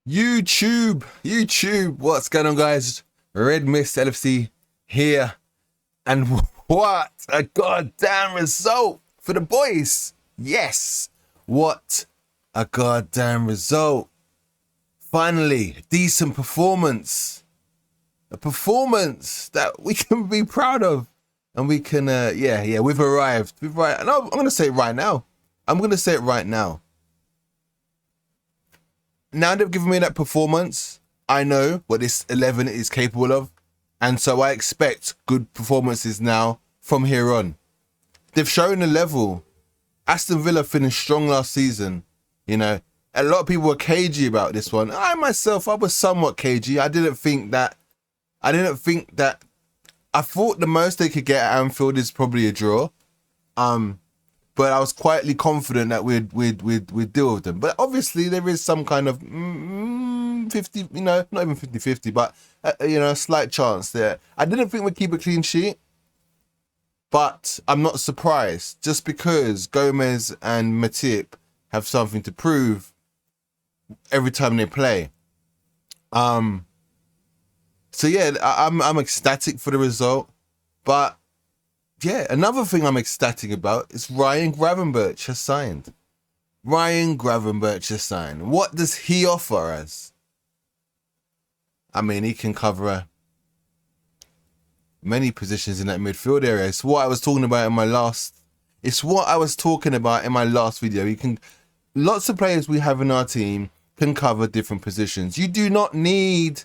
YouTube, what's going on, guys? Red Mist LFC here, and what a goddamn result for the boys! Yes, what a goddamn result! Finally, decent performance, a performance that we can be proud of, and we can, we've arrived. And I'm gonna say it right now. Now they've given me that performance, I know what this 11 is capable of, and so I expect good performances now from here on. They've shown the level. Aston Villa finished strong last season. You know, a lot of people were cagey about this one. I was somewhat cagey. I thought the most they could get at Anfield is probably a draw. But I was quietly confident that we'd deal with them. But obviously there is some kind of 50, not even 50-50, but a slight chance there. I didn't think we'd keep a clean sheet, but I'm not surprised, just because Gomez and Matip have something to prove every time they play. So yeah, I'm ecstatic for the result, but yeah, another thing I'm ecstatic about is Ryan Gravenberch has signed. What does he offer us? I mean, he can cover many positions in that midfield area. It's what I was talking about in my last video. Lots of players we have in our team can cover different positions. You do not need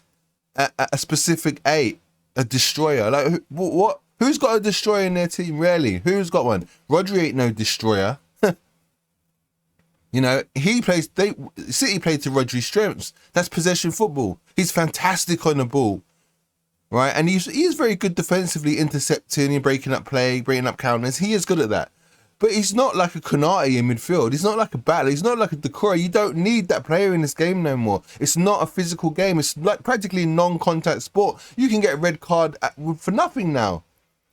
a specific 8, a destroyer. Like what? Who's got a destroyer in their team? Rarely. Who's got one? Rodri ain't no destroyer. City plays to Rodri's strengths. That's possession football. He's fantastic on the ball, right? And he's very good defensively, intercepting and breaking up play, breaking up counters. He is good at that. But he's not like a Konate in midfield. He's not like a Battler. He's not like a Decore. You don't need that player in this game no more. It's not a physical game. It's like practically non-contact sport. You can get a red card for nothing now.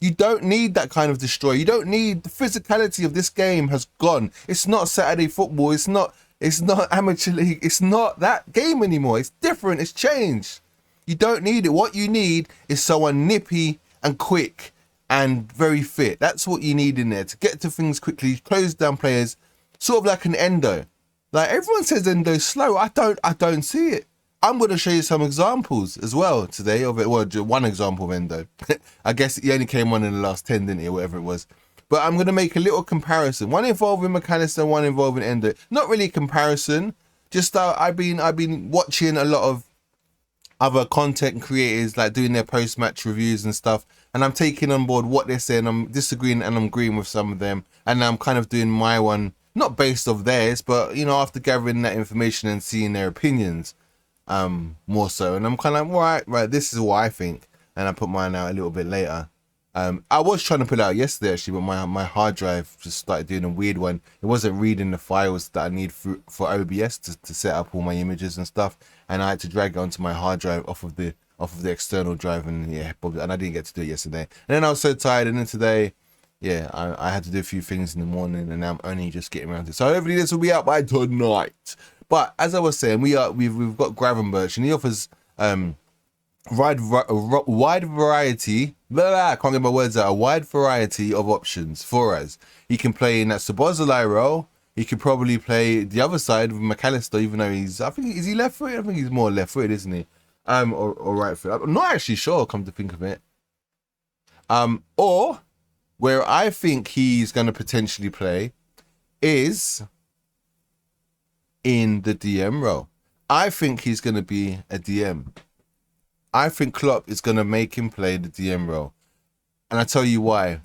You don't need that kind of destroyer. You don't need the physicality of this game has gone. It's not Saturday football. It's not amateur league. It's not that game anymore. It's different. It's changed. You don't need it. What you need is someone nippy and quick and very fit. That's what you need in there to get to things quickly, close down players, sort of like an Endo. Like everyone says Endo's slow. I don't see it. I'm going to show you some examples as well today of it. Well, one example of Endo. I guess he only came on in the last 10, didn't he, or whatever it was. But I'm going to make a little comparison. One involving McAllister, one involving Endo. Not really a comparison. Just I've been watching a lot of other content creators, like doing their post-match reviews and stuff. And I'm taking on board what they're saying. I'm disagreeing and I'm agreeing with some of them. And I'm kind of doing my one, not based off theirs, but, after gathering that information and seeing their opinions. More so, and I'm kind of like, right, this is what I think, and I put mine out a little bit later. I was trying to put it out yesterday actually, but my hard drive just started doing a weird one. It wasn't reading the files that I need for OBS to set up all my images and stuff, and I had to drag it onto my hard drive off of the external drive, and I didn't get to do it yesterday. And then I was so tired, and then today, I had to do a few things in the morning, and now I'm only just getting around to it. So hopefully this will be out by tonight. But as I was saying, we've got Gravenberch, and he offers wide variety. I can't get my words out. A wide variety of options for us. He can play in that SO-BOSS-LAAA role. He could probably play the other side with McAllister, even though is he left footed? I think he's more left footed, isn't he? Or right footed. I'm not actually sure. Come to think of it. Or where I think he's going to potentially play is in the DM role. I think he's going to be a DM. I think Klopp is going to make him play the DM role. And I tell you why.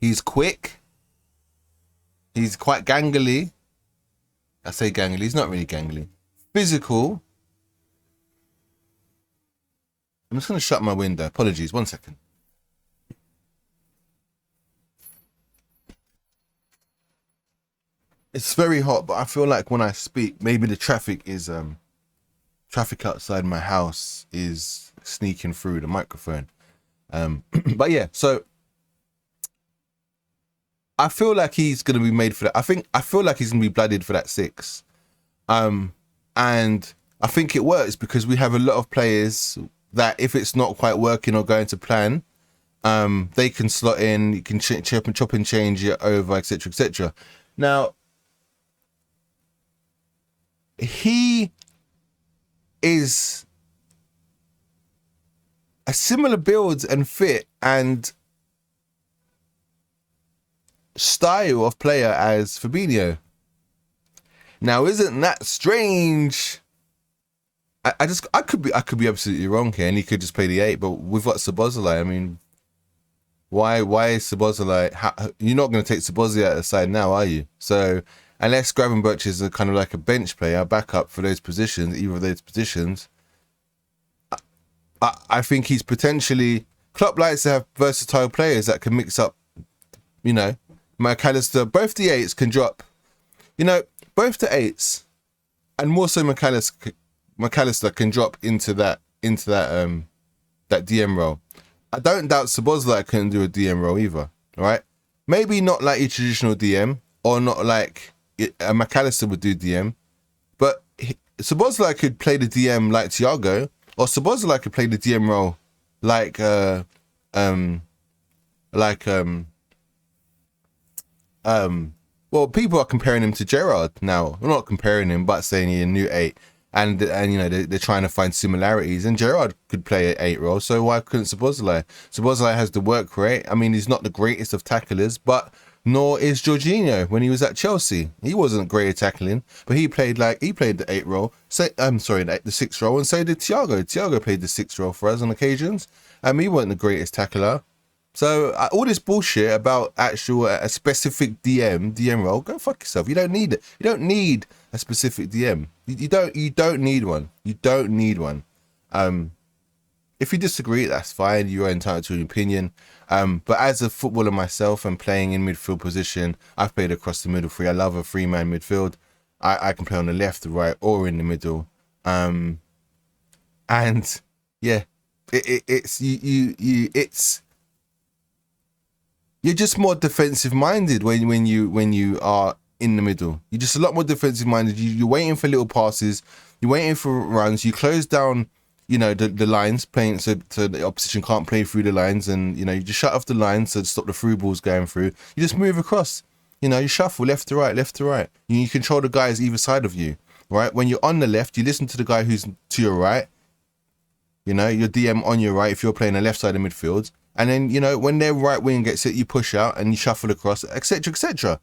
He's quick. He's quite gangly. I say gangly. He's not really gangly. Physical. I'm just going to shut my window. Apologies. 1 second. It's very hot, but I feel like when I speak, maybe the traffic outside my house is sneaking through the microphone. But yeah, so I feel like he's going to be made for that. I feel like he's going to be blooded for that 6. And I think it works because we have a lot of players that if it's not quite working or going to plan, they can slot in, you can chop and change it over, etc., etc. Now, he is a similar build and fit and style of player as Fabinho. Now, isn't that strange? I could be absolutely wrong here, and he could just play the 8. But we've got SO-BOSS-LAAA. I mean, why is SO-BOSS-LAAA? You're not going to take SO-BOSS-LAAA out of the side now, are you? So unless Gravenberch is a kind of like a bench player, backup for those positions, either of those positions, I think he's potentially. Klopp likes to have versatile players that can mix up. You know, McAllister. Both the 8s can drop. You know, both the 8s, and more so McAllister can drop into that DM role. I don't doubt SO-BOSS-LAAA couldn't do a DM role either, right? Maybe not like your traditional DM, or not like a McAllister would do DM, but SO-BOSS-LAAA could play the DM like Thiago, or SO-BOSS-LAAA could play the DM role like well, people are comparing him to Gerrard now. We're not comparing him, but saying he's a new 8. And you know, they're trying to find similarities. And Gerrard could play an 8 role, so why couldn't SO-BOSS-LAAA? SO-BOSS-LAAA has the work rate. I mean, he's not the greatest of tacklers, but nor is Jorginho when he was at Chelsea. He wasn't great at tackling, but he played the 8 role. So I'm sorry, the 6 role, and so did Thiago. Thiago played the 6 role for us on occasions. He wasn't the greatest tackler. So all this bullshit about actual a specific DM role, go fuck yourself. You don't need it. You don't need a specific DM. You don't need one. You don't need one. If you disagree, that's fine. You are entitled to an opinion. But as a footballer myself and playing in midfield position, I've played across the middle 3. I love a 3-man midfield. I can play on the left, the right, or in the middle. And yeah, it's you're just more defensive minded when you are in the middle. You're just a lot more defensive minded. You're waiting for little passes. You're waiting for runs. You close down, you know, the lines, playing so the opposition can't play through the lines, and you know, you just shut off the lines to stop the through balls going through. You just move across. You know, you shuffle left to right, left to right. You control the guys either side of you, right? When you're on the left, you listen to the guy who's to your right. You know, your DM on your right if you're playing the left side of midfield. And then, you know, when their right wing gets hit, you push out and you shuffle across, etc., etc.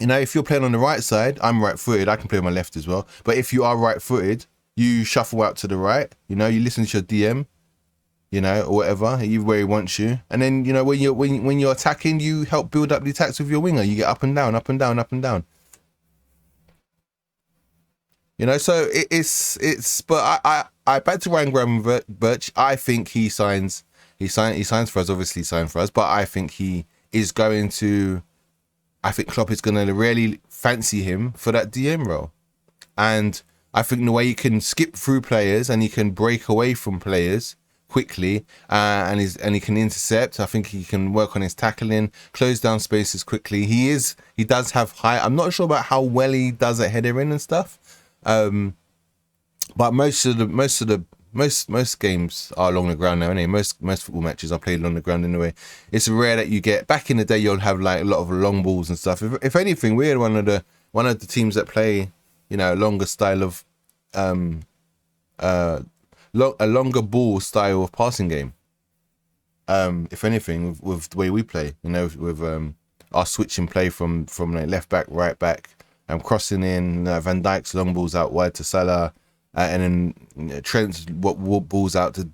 You know, if you're playing on the right side, I'm right-footed. I can play on my left as well. But if you are right-footed, you shuffle out to the right. You know, you listen to your DM, you know, or whatever, where he wants you. And then, you know, when you're attacking, you help build up the attacks with your winger. You get up and down, up and down, up and down. You know, so it's. But I back to Ryan Gravenberch. I think he signs for us. Obviously, signed for us. But I think he is going to. I think Klopp is going to really fancy him for that DM role, and I think the way he can skip through players and he can break away from players quickly, and he can intercept. I think he can work on his tackling, close down spaces quickly. He does have high. I'm not sure about how well he does at headering and stuff, but most games are along the ground now. Anyway, most football matches are played along the ground anyway. It's rare that you get back in the day. You'll have like a lot of long balls and stuff. If anything, we're one of the teams that play, you know, a longer style of a longer ball style of passing game. If anything, with the way we play, you know, with our switching play from like left back, right back, crossing in Van Dijk's long balls out wide to Salah. And then Trent's balls out to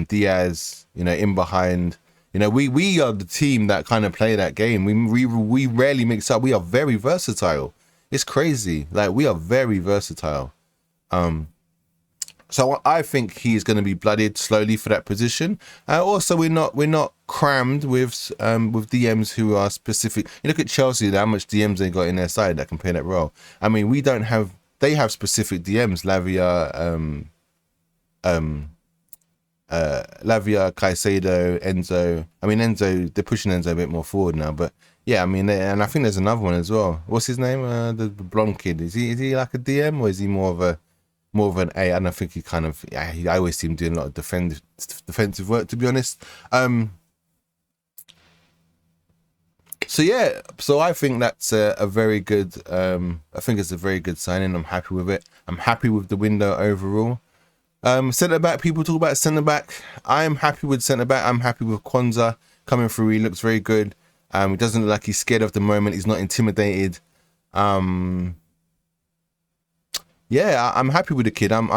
Diaz, you know, in behind. You know, we are the team that kind of play that game. We rarely mix up. We are very versatile. It's crazy. Like, we are very versatile. So I think he's going to be blooded slowly for that position. Also, we're not crammed with DMs who are specific. You look at Chelsea, how much DMs they got in their side that can play that role. I mean, we don't have. They have specific DMs, Lavia, Caicedo, Enzo. I mean, Enzo, they're pushing Enzo a bit more forward now, but yeah, I mean, and I think there's another one as well. What's his name? The blonde kid. Is he like a DM, or is he more of a more of an A. And I think he kind of, yeah, I always see him doing a lot of defensive work, to be honest. So yeah, so I think that's a very good, I think it's a very good signing. I'm happy with it. I'm happy with the window overall. Centre back, people talk about centre back. I'm happy with centre back. I'm happy with Kwanzaa coming through. He looks very good. He doesn't look like he's scared of the moment. He's not intimidated. Yeah, I'm happy with the kid. I'm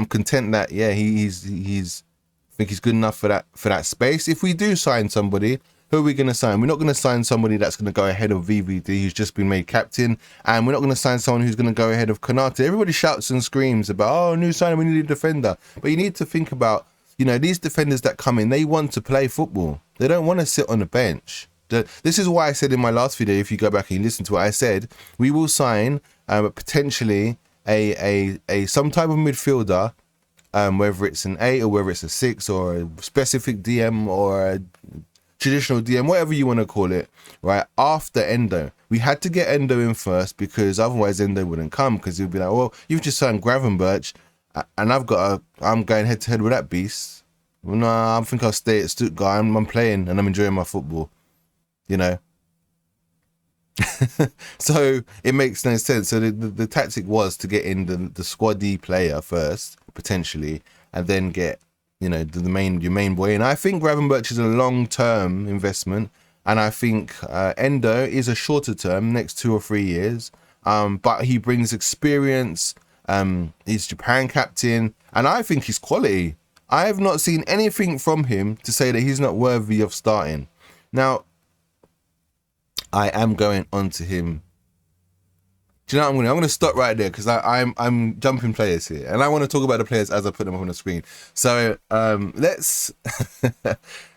content that, yeah, he's I think he's good enough for that space. If we do sign somebody, who are we going to sign? We're not going to sign somebody that's going to go ahead of VVD, who's just been made captain, and we're not going to sign someone who's going to go ahead of Konate. Everybody shouts and screams about, oh, new signing, we need a defender. But you need to think about, you know, these defenders that come in, they want to play football. They don't want to sit on the bench. This is why I said in my last video, if you go back and you listen to what I said, we will sign potentially a some type of midfielder, whether it's an 8 or whether it's a 6 or a specific DM or a traditional DM, whatever you want to call it, right? After Endo. We had to get Endo in first because otherwise Endo wouldn't come, because he'd be like, well, you've just signed Gravenberch and I'm going head to head with that beast. Well, no, I think I'll stay at Stuttgart. I'm playing and I'm enjoying my football, you know? So it makes no sense. So the tactic was to get in the squaddy player first, potentially, and then get, you know, your main boy. And I think Gravenberch is a long-term investment, and I think Endo is a shorter term, next 2 or 3 years. But he brings experience. He's Japan captain, and I think he's quality. I have not seen anything from him to say that he's not worthy of starting. Now, I am going on to him. Do you know what I'm going to stop right there, because I'm jumping players here, and I want to talk about the players as I put them up on the screen. So let's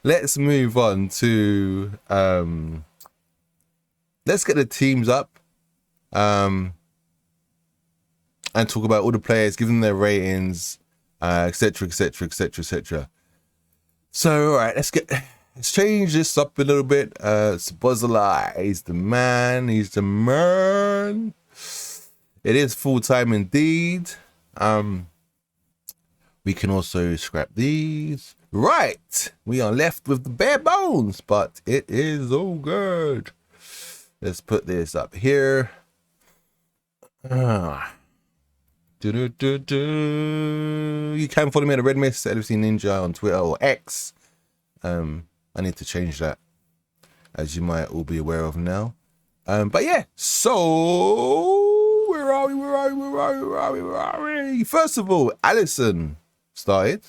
let's move on to let's get the teams up and talk about all the players, give them their ratings, etc, etc, etc, etc. So all right, let's change this up a little bit. SO-BOSS-LAAA, he's the man. He's the man. It is full-time indeed. We can also scrap these. Right. We are left with the bare bones, but it is all good. Let's put this up here. You can follow me at Red Mist, LFC Ninja on Twitter or X. I need to change that, as you might all be aware of now. But yeah, so where are we? First of all, Alisson started.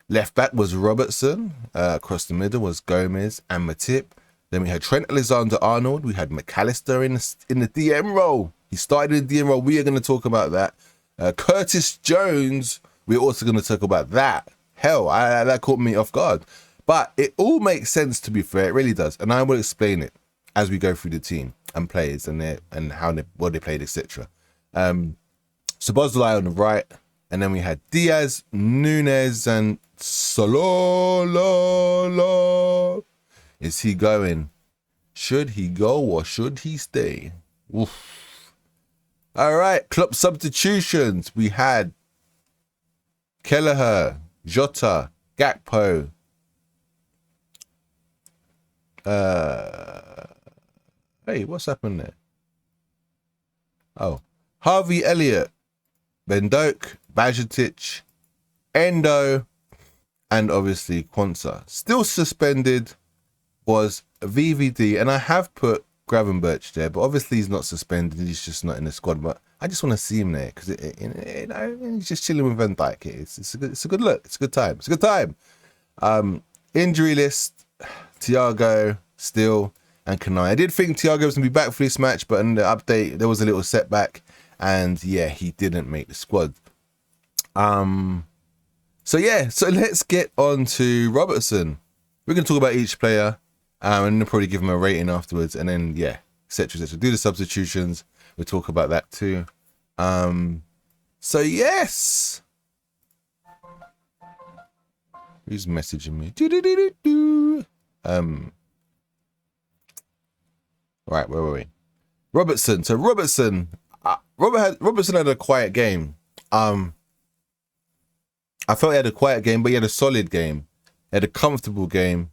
Left back was Robertson. Across the middle was Gomez and Matip. Then we had Trent Alexander-Arnold. We had McAllister in the DM role. He started in the DM role. We are going to talk about that. Curtis Jones, we're also going to talk about that. Hell, that caught me off guard. But it all makes sense, to be fair. It really does. And I will explain it as we go through the team and players and what they played, etc. SO-BOSS-LAAA on the right. And then we had Diaz, Nunez, and Sololo. Is he going? Should he go or should he stay? Oof. All right, club substitutions. We had Kelleher, Jota, Gakpo. Hey, what's happened there? Oh, Harvey Elliott, Bendoke, Bajcetic, Endo, and obviously Kwanzaa. Still suspended was VVD, and I have put Gravenberch there, but obviously he's not suspended. He's just not in the squad. But I just want to see him there because he's just chilling with Van Dijk here. It's a good look. It's a good time. It's a good time. Injury list: Thiago, Steele, and Kanai. I did think Thiago was gonna be back for this match, but in the update there was a little setback, and yeah, he didn't make the squad. So yeah, so let's get on to Robertson. We're gonna talk about each player. And then probably give him a rating afterwards, and then yeah, etc. etc. Do the substitutions. We'll talk about that too. So yes. Who's messaging me? Right, where were we? Robertson. So Robertson had a quiet game. I felt he had a quiet game, but he had a solid game. He had a comfortable game.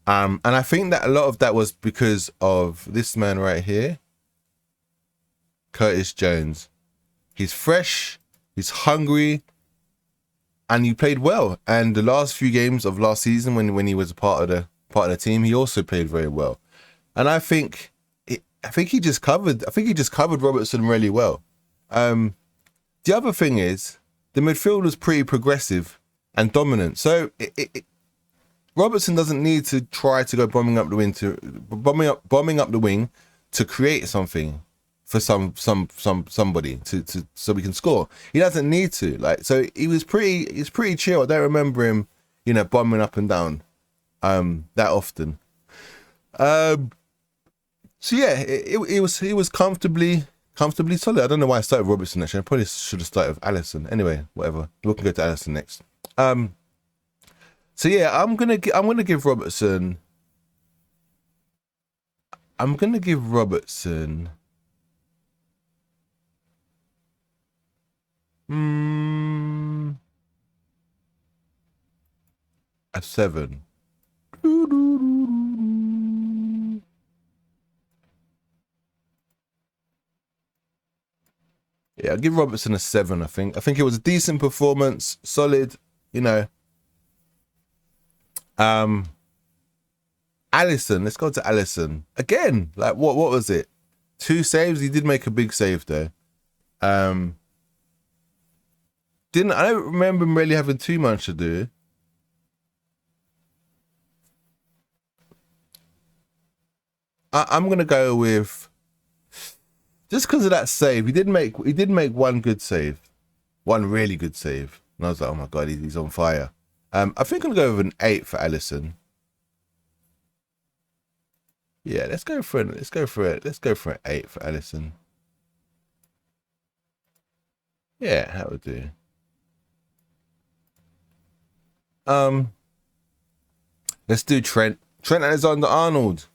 And I think that a lot of that was because of this man right here, Curtis Jones. He's fresh, he's hungry, and he played well. And the last few games of last season, when he was a part of the team, he also played very well. And I think he just covered Robertson really well. The other thing is the midfield was pretty progressive and dominant. So Robertson doesn't need to try to go bombing up the wing to create something for somebody so we can score. He doesn't need to. So he's pretty chill. I don't remember him, bombing up and down that often. So yeah, it was comfortably solid. I don't know why I started with Robertson actually. I probably should have started with Alisson. Anyway, whatever. We can go to Alisson next. So yeah, I'm gonna give Robertson. A 7. Yeah, I'll give Robertson a 7, I think. I think it was a decent performance, solid, Alisson, let's go to Alisson. Again, what was it? 2 saves? He did make a big save though. I don't remember him really having too much to do. I'm gonna go with, just because of that save, he did make one good save, one really good save, and I was like, oh my god, he's on fire. I think I'm gonna go with an 8 for Alisson. Yeah, let's go for an 8 for Alisson. Yeah, that would do. Let's do Trent Alexander-Arnold.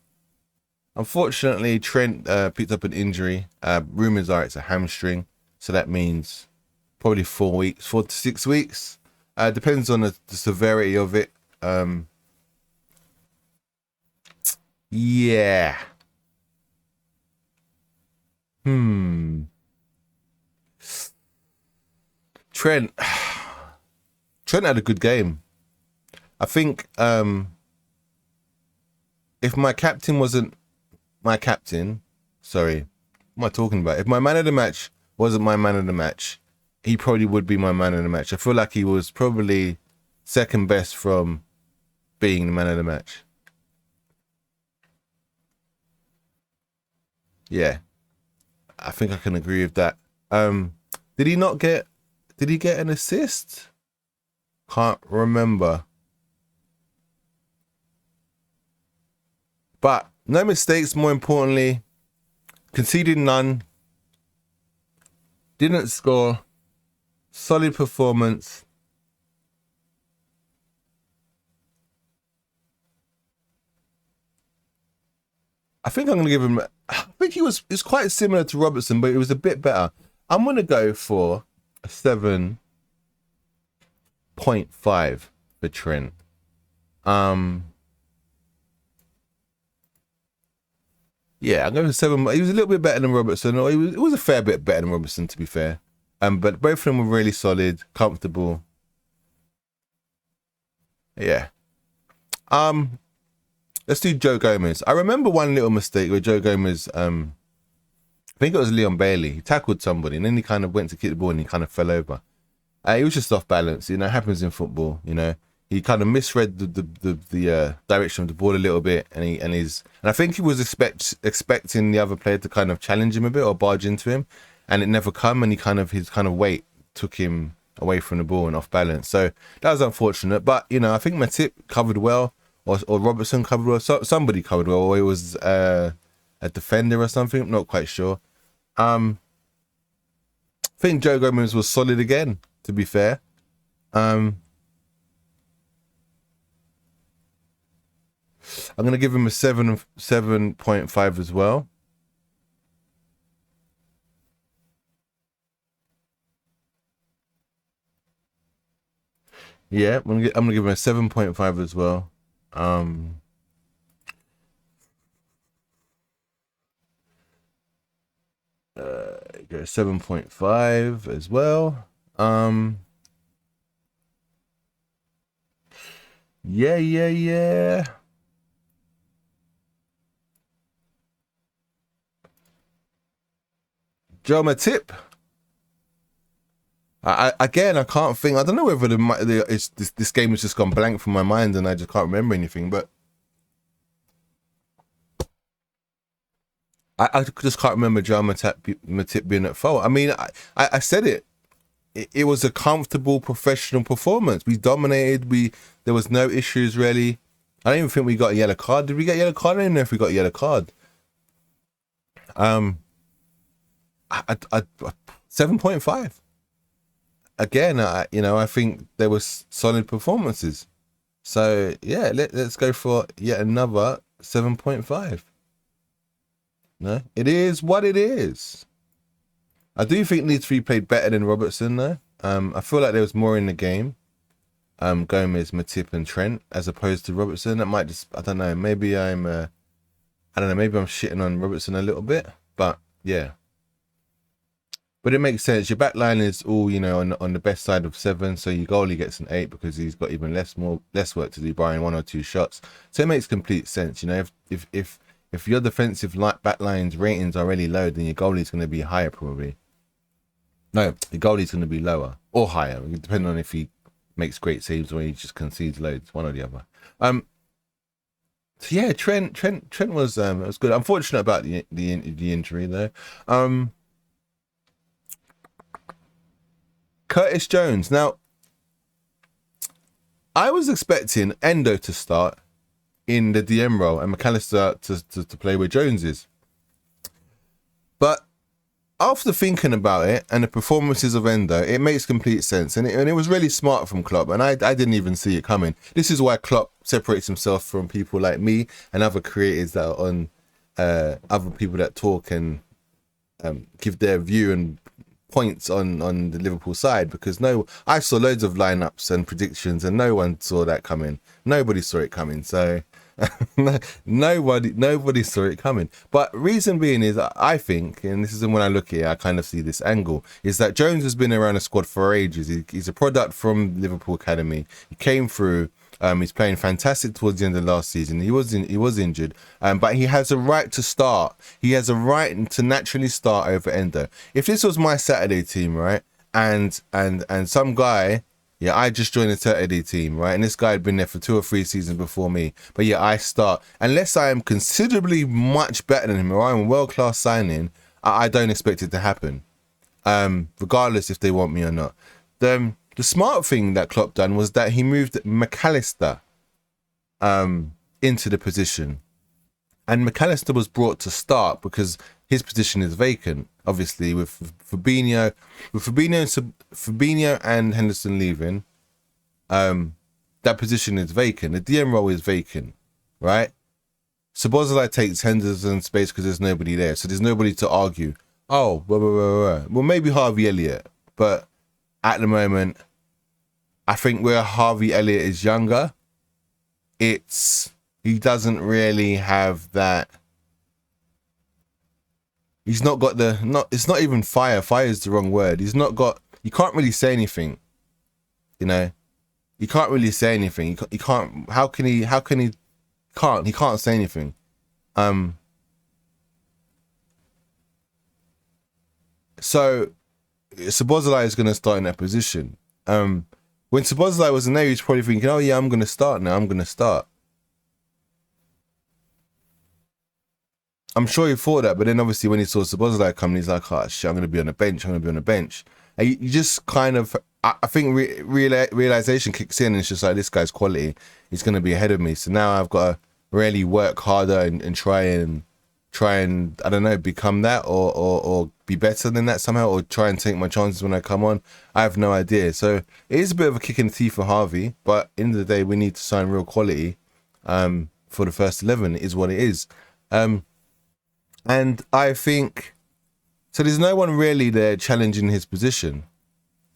Unfortunately, Trent picked up an injury. Rumors are it's a hamstring, so that means probably 4 to 6 weeks. Depends on the severity of it. Yeah. Trent had a good game. I think if my captain wasn't my captain, sorry, what am I talking about? If my man of the match wasn't my man of the match, he probably would be my man of the match. I feel like he was probably second best from being the man of the match. Yeah, I think I can agree with that. Did he get an assist? Can't remember. But no mistakes, more importantly. Conceded none. Didn't score. Solid performance. I think I'm going to give him, I think it's quite similar to Robertson, but it was a bit better. I'm going to go for a 7.5 for Trent. Yeah, I'm going for 7. He was a little bit better than Robertson. Or it was a fair bit better than Robertson, to be fair. But both of them were really solid, comfortable. Yeah. Let's do Joe Gomez. I remember one little mistake where Joe Gomez, I think it was Leon Bailey. He tackled somebody and then he kind of went to kick the ball and he kind of fell over. He was just off balance. It happens in football. He kind of misread the direction of the ball a little bit, and I think he was expecting the other player to kind of challenge him a bit or barge into him, and it never come, and his weight took him away from the ball and off balance. So that was unfortunate. But I think Matip covered well, or Robertson covered well. Somebody covered well, or it was a defender or something. I'm not quite sure. I think Joe Gomez was solid again, to be fair. I'm going to give him a 7.5 as well. Yeah, I'm gonna give him a 7.5 as well. Um, go 7.5 as well. Yeah. Joe Matip. Again, I can't think. I don't know whether this game has just gone blank from my mind and I just can't remember anything. But I just can't remember Joe Matip being at fault. I mean, I said it. It was a comfortable professional performance. We dominated. There was no issues really. I don't even think we got a yellow card. Did we get a yellow card? I don't know if we got a yellow card. 7.5. Again, I think there was solid performances. So yeah, let's go for yet another 7.5. No, it is what it is. I do think needs to be played better than Robertson though. I feel like there was more in the game. Gomez, Matip, and Trent as opposed to Robertson. That might just, I don't know. Maybe I don't know. Maybe I'm shitting on Robertson a little bit, but yeah. But it makes sense. Your back line is all, on the best side of 7, so your goalie gets an 8 because he's got even less work to do, barring 1 or 2 shots. So it makes complete sense. If your defensive back line's ratings are really low, then your goalie's going to be higher probably. No, the goalie's going to be lower or higher, depending on if he makes great saves or he just concedes loads, one or the other. So yeah, Trent was good. Unfortunate about the injury though. Curtis Jones. Now, I was expecting Endo to start in the DM role and McAllister to play where Jones is. But after thinking about it and the performances of Endo, it makes complete sense. And it was really smart from Klopp. And I didn't even see it coming. This is why Klopp separates himself from people like me and other creators that are on other people that talk and give their view and points on the Liverpool side, because I saw loads of lineups and predictions and no one saw that coming. Nobody saw it coming. So nobody saw it coming. But reason being is, I think, and this is when I look at it, I kind of see this angle, is that Jones has been around the squad for ages. He's a product from Liverpool Academy. He came through. He's playing fantastic towards the end of last season. He was injured, but he has a right to start. He has a right to naturally start over Endo. If this was my Saturday team, right, and some guy, yeah, I just joined the Saturday team, right, and this guy had been there for 2 or 3 seasons before me, but yeah, I start. Unless I am considerably much better than him or I'm a world-class signing, I don't expect it to happen, regardless if they want me or not. The smart thing that Klopp done was that he moved McAllister into the position. And McAllister was brought to start because his position is vacant. Obviously, with Fabinho and Henderson leaving, that position is vacant. The DM role is vacant, right? SO-BOSS-LAAA takes Henderson's space because there's nobody there. So there's nobody to argue. Oh, well, maybe Harvey Elliott, but at the moment, I think where Harvey Elliott is younger, he doesn't really have that. He's not got it's not even fire. Fire is the wrong word. He's not got, you can't really say anything. You can't really say anything. He can't, he can't say anything. So SO-BOSS-LAAA is going to start in that position. When SO-BOSS-LAAA was in there, he was probably thinking, oh yeah, I'm going to start now. I'm going to start. I'm sure he thought that, but then obviously when he saw SO-BOSS-LAAA coming, he's like, oh shit, I'm going to be on the bench. And you just kind of, I think realization kicks in and it's just like, this guy's quality. He's going to be ahead of me. So now I've got to really work harder and try and I don't know, become that or be better than that somehow, or try and take my chances when I come on. I have no idea. So it is a bit of a kick in the teeth for Harvey, but at the end of the day, we need to sign real quality for the first 11. It is what it is. And I think, so there's no one really there challenging his position,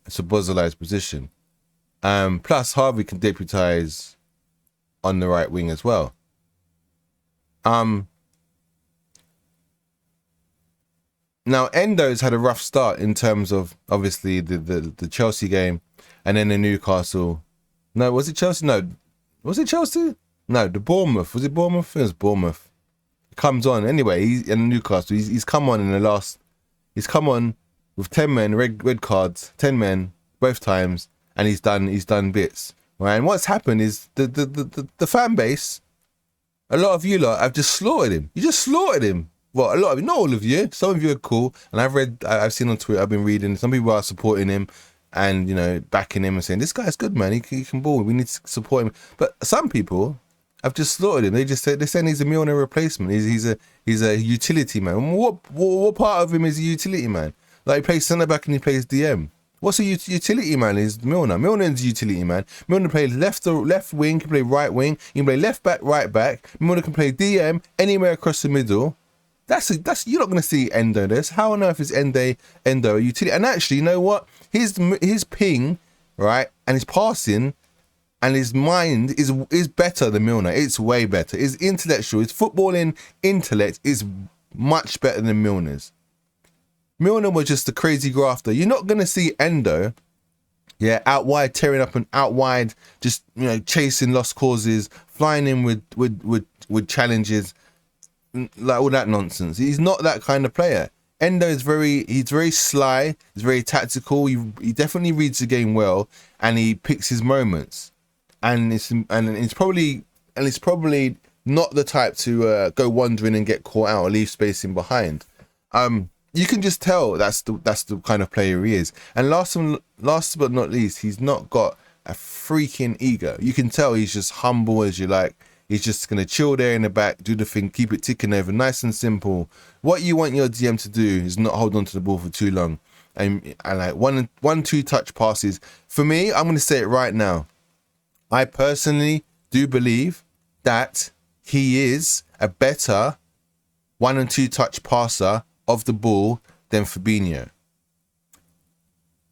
SO-BOSS-LAAA's position. Plus Harvey can deputise on the right wing as well. Now Endo's had a rough start in terms of obviously the Chelsea game, and then the Newcastle. No, was it Chelsea? No, was it Chelsea? No, the Bournemouth. Was it Bournemouth? It was Bournemouth. He comes on anyway. He's in Newcastle. He's come on in the last. He's come on with 10 men, red cards, 10 men both times, and he's done bits. Right, and what's happened is the fan base. A lot of you lot have just slaughtered him. You just slaughtered him. Well, a lot of you, not all of you. Some of you are cool, and I've seen on Twitter. I've been reading. Some people are supporting him, and backing him and saying this guy's good, man. He can ball. We need to support him. But some people have just slaughtered him. They're saying he's a Milner replacement. He's a utility man. What part of him is a utility man? Like he plays centre back and he plays DM. What's a utility man is Milner. Milner's a utility man. Milner plays left wing, can play right wing. He can play left back, right back. Milner can play DM anywhere across the middle. That's you're not going to see Endo this. How on earth is Endo a utility? And actually, you know what? His ping, right, and his passing and his mind is better than Milner. It's way better. His intellectual, his footballing intellect is much better than Milner's. Milner was just a crazy grafter. You're not going to see Endo, out wide, tearing up and out wide, just chasing lost causes, flying in with challenges, like all that nonsense. He's not that kind of player. Endo is he's very sly, he's very tactical. He definitely reads the game well, and he picks his moments. And it's probably not the type to go wandering and get caught out or leave space in behind. You can just tell that's the kind of player he is. And last but not least, he's not got a freaking ego. You can tell he's just humble as you like. He's just going to chill there in the back, do the thing, keep it ticking over, nice and simple. What you want your DM to do is not hold on to the ball for too long. And like one, two touch passes. For me, I'm going to say it right now. I personally do believe that he is a better 1 and 2 touch passer of the ball than Fabinho.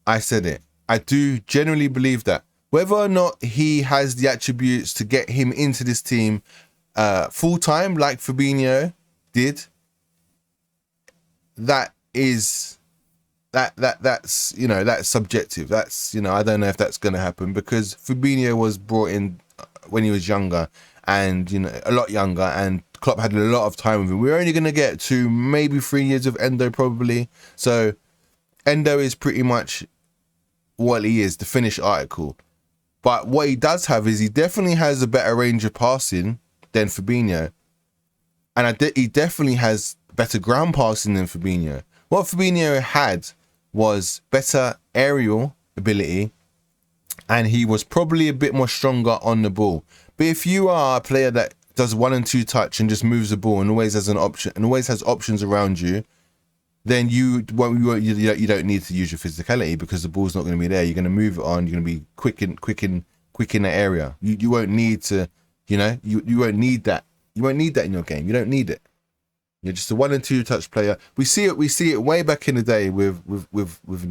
I said it. I do generally believe that. Whether or not he has the attributes to get him into this team full time, like Fabinho did, that's subjective. That's I don't know if that's going to happen, because Fabinho was brought in when he was younger, and a lot younger, and Klopp had a lot of time with him. We're only going to get 2, maybe 3 years of Endo probably. So Endo is pretty much what he is, the finished article. But what he does have is he definitely has a better range of passing than Fabinho. And he definitely has better ground passing than Fabinho. What Fabinho had was better aerial ability, and he was probably a bit more stronger on the ball. But if you are a player that does 1 and 2 touch and just moves the ball and always has an option and always has options around you, then you don't need to use your physicality, because the ball's not going to be there. You're going to move it on. You're going to be quick in that area. You won't need to, you won't need that. You won't need that in your game. You don't need it. You're just a 1 and 2 touch player. We see it way back in the day with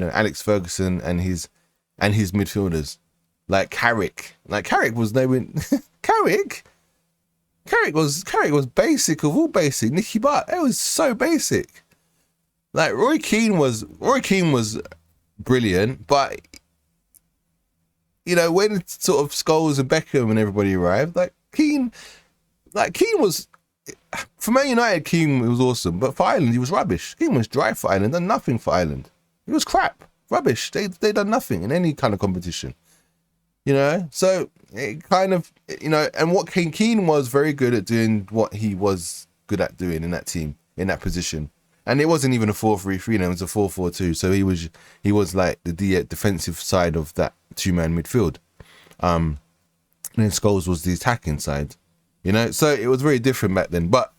Alex Ferguson and his midfielders, like Carrick. Like Carrick was Carrick was basic of all basic. Nicky Butt, it was so basic. Like Roy Keane was brilliant, but when sort of Scholes and Beckham and everybody arrived, Keane was, for Man United, Keane was awesome, but for Ireland he was rubbish. Keane was dry for Ireland, done nothing for Ireland. He was crap, rubbish. They done nothing in any kind of competition. So it kind of and what Keane was very good at doing what he was good at doing in that team, in that position. And it wasn't even a 4-3-3, it was a 4-4-2. So he was like the defensive side of that 2-man midfield. And then Scholes was the attacking side. So it was very different back then. But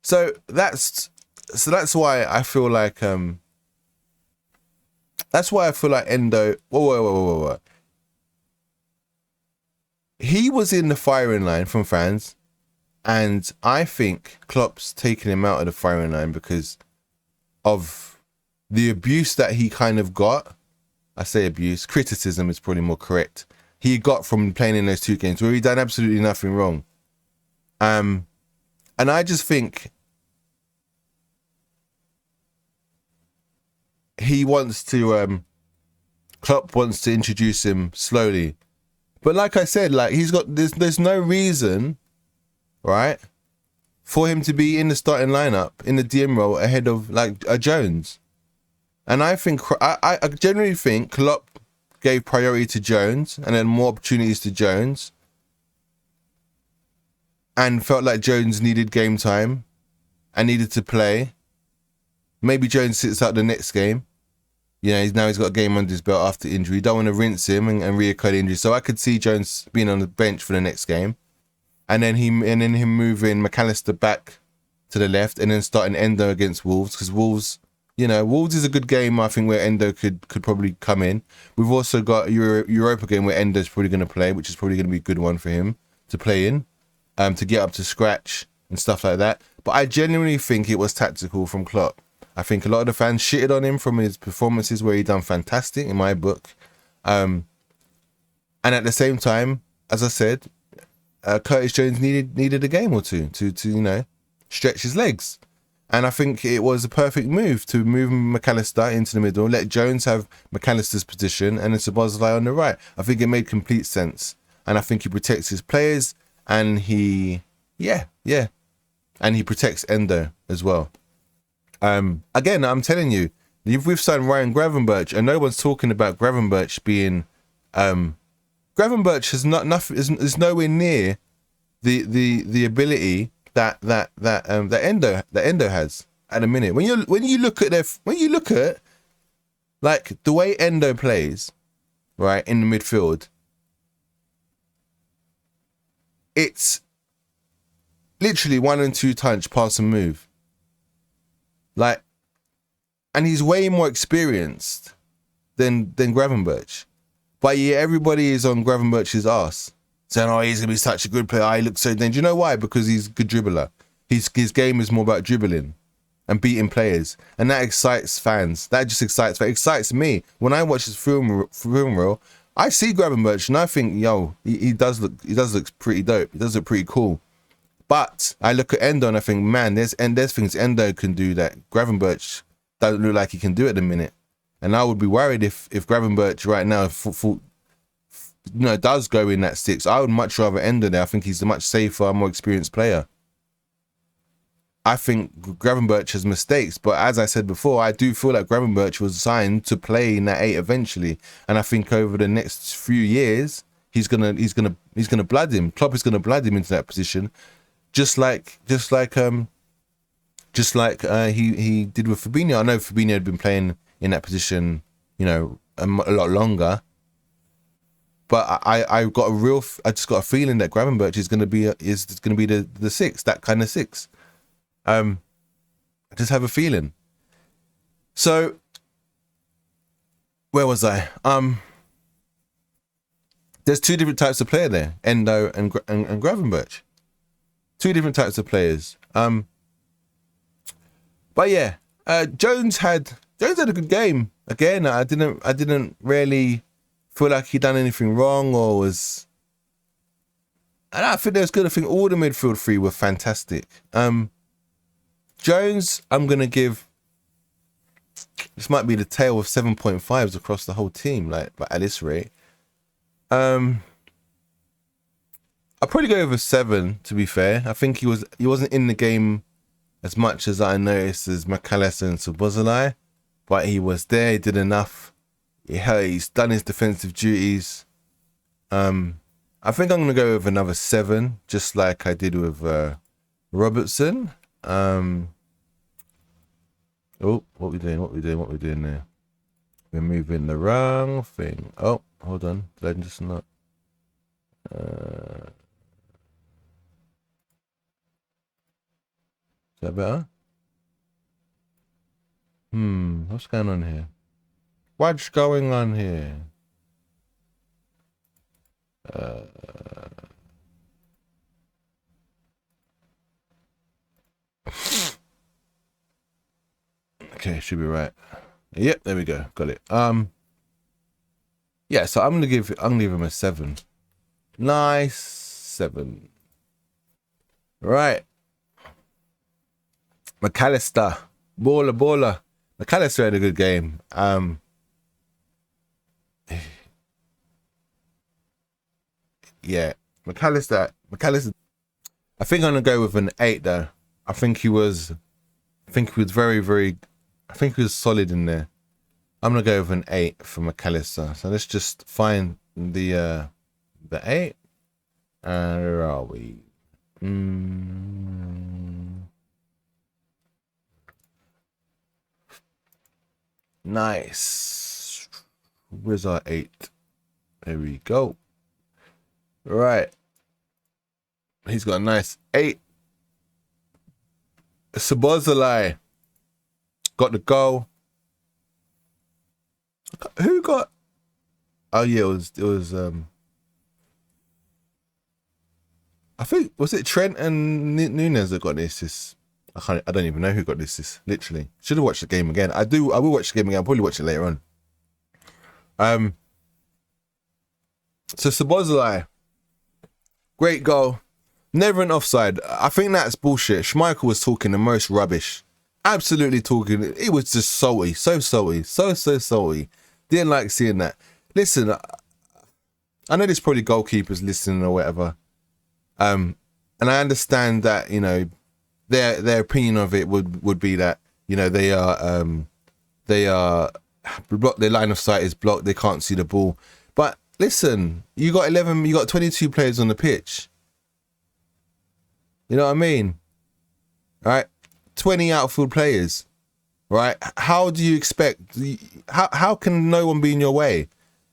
so that's why I feel like Endo. Whoa. He was in the firing line from fans. And I think Klopp's taken him out of the firing line because of the abuse that he kind of got I say abuse, criticism is probably more correct, he got from playing in those 2 games where he done absolutely nothing wrong. And I just think he wants to, Klopp wants to introduce him slowly. But like I said, like there's no reason, right, for him to be in the starting lineup in the DM role ahead of like a Jones. And I think I generally think Klopp gave priority to Jones and then more opportunities to Jones, and felt like Jones needed game time and needed to play. Maybe Jones sits out the next game. You know, he's got a game under his belt after injury. You don't want to rinse him and reoccur the injury. So I could see Jones being on the bench for the next game, and then him moving McAllister back to the left, and then starting Endo against Wolves, because Wolves, you know, Wolves is a good game, I think, where Endo could probably come in. We've also got Europa game where Endo's probably going to play, which is probably going to be a good one for him to play in, to get up to scratch and stuff like that. But I genuinely think it was tactical from Klopp. I think a lot of the fans shitted on him from his performances where he done fantastic in my book. And at the same time, as I said, Curtis Jones needed a game or two to you know, stretch his legs. And I think it was a perfect move to move McAllister into the middle, let Jones have McAllister's position, and then SO-BOSS-LAAA on the right. I think it made complete sense. And I think he protects his players, and he protects Endo as well. Again, I'm telling you, we've signed Ryan Gravenberch, and no one's talking about Gravenberch being Gravenberch is nowhere near the ability that Endo has at the minute. When you look at like the way Endo plays, right, in the midfield, it's literally 1 and 2 touch, pass and move. Like, and he's way more experienced than Gravenberch. But yeah, everybody is on Gravenberch's ass, saying, oh, he's going to be such a good player. He looks so... Do you know why? Because he's a good dribbler. His game is more about dribbling and beating players. And that excites fans. That just excites fans. It excites me. When I watch his film reel, I see Gravenberch and I think, yo, he does look pretty dope. He does look pretty cool. But I look at Endo and I think, man, there's things Endo can do that Gravenberch doesn't look like he can do at the minute. And I would be worried if Gravenberch right now does go in that 6. I would much rather Endo there. I think he's a much safer, more experienced player. I think Gravenberch has mistakes, but as I said before, I do feel like Gravenberch was signed to play in that 8 eventually. And I think over the next few years, he's gonna blood him. Klopp is gonna blood him into that position. Just like he did with Fabinho. I know Fabinho had been playing in that position, you know, a lot longer. But I just got a feeling that Gravenberch is going to be the 6, that kind of 6. I just have a feeling. So where was I? There's 2 different types of player there, Endo and Gravenberch. 2 different types of players. But yeah, Jones had a good game. Again, I didn't really feel like he done anything wrong or was. And I think that was good. I think all the midfield 3 were fantastic. Jones, I'm gonna give. This might be the tale of 7.5s across the whole team, like at this rate. I'll probably go over 7, to be fair. I think he wasn't in the game as much as I noticed as McAllister and SO-BOSS-LAAA, but he was there, he did enough. He's done his defensive duties. I think I'm gonna go with another 7, just like I did with Robertson. Oh, what we doing there? We're moving the wrong thing. Oh, hold on. Did I just not? Is that better? What's going on here? What's going on here? Okay, should be right. Yep, there we go. Got it. Yeah, so I'm gonna give him a 7. Nice 7. Right. McAllister. Baller. McAllister had a good game. Yeah. McAllister. I think I'm gonna go with an 8 though. I think he was very I think he was solid in there. I'm gonna go with an 8 for McAllister. So let's just find the 8. Where are we? Nice. Where's our 8? There we go. Right. He's got a nice 8. SO-BOSS-LAAA got the goal. Who got? Oh yeah, it was I think, was it Trent and Nunes that got the assist? I don't even know who got the assist. Literally, should have watched the game again. I will watch the game again. I'll probably watch it later on. So SO-BOSS-LAAA, great goal. Never an offside. I think that's bullshit. Schmeichel was talking the most rubbish. Absolutely talking. It was just salty. So salty. So salty. Didn't like seeing that. Listen, I know there's probably goalkeepers listening or whatever. And I understand that, you know, their opinion of it would be that, you know, they are blocked, their line of sight is blocked, they can't see the ball. But listen, you got 22 players on the pitch. You know what I mean? Right? 20 outfield players. Right? How do you expect, how can no one be in your way?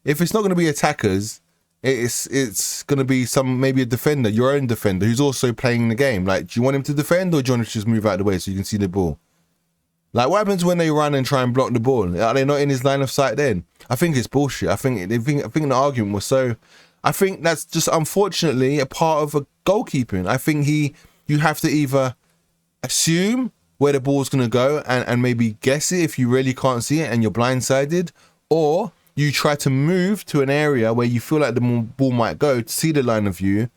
If it's not going to be attackers, it's going to be maybe a defender, your own defender, who's also playing the game. Like, do you want him to defend, or do you want him to just move out of the way so you can see the ball? Like, what happens when they run and try and block the ball? Are they not in his line of sight then? I think it's bullshit. I think the argument was so... I think that's just, unfortunately, a part of a goalkeeping. I think you have to either assume where the ball's going to go and maybe guess it if you really can't see it and you're blindsided, or you try to move to an area where you feel like the ball might go to see the line of view,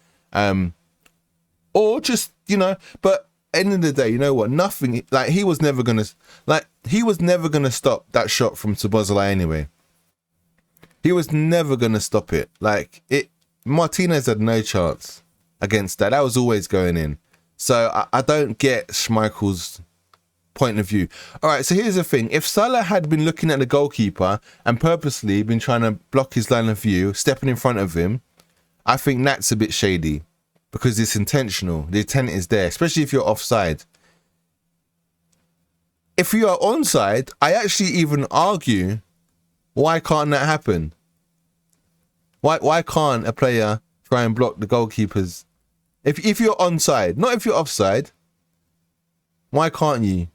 or just, you know, but end of the day, you know what, nothing, like, he was never gonna stop that shot from SO-BOSS-LAAA anyway. He was never gonna stop it. Like, Martinez had no chance against that. That was always going in. So I don't get Schmeichel's point of view. All right, so here's the thing. If Salah had been looking at the goalkeeper and purposely been trying to block his line of view, stepping in front of him, I think that's a bit shady, because it's intentional. The intent is there, especially if you're offside. If you are onside, I actually even argue, why can't that happen? Why can't a player try and block the goalkeepers? If you're onside, not if you're offside, why can't you?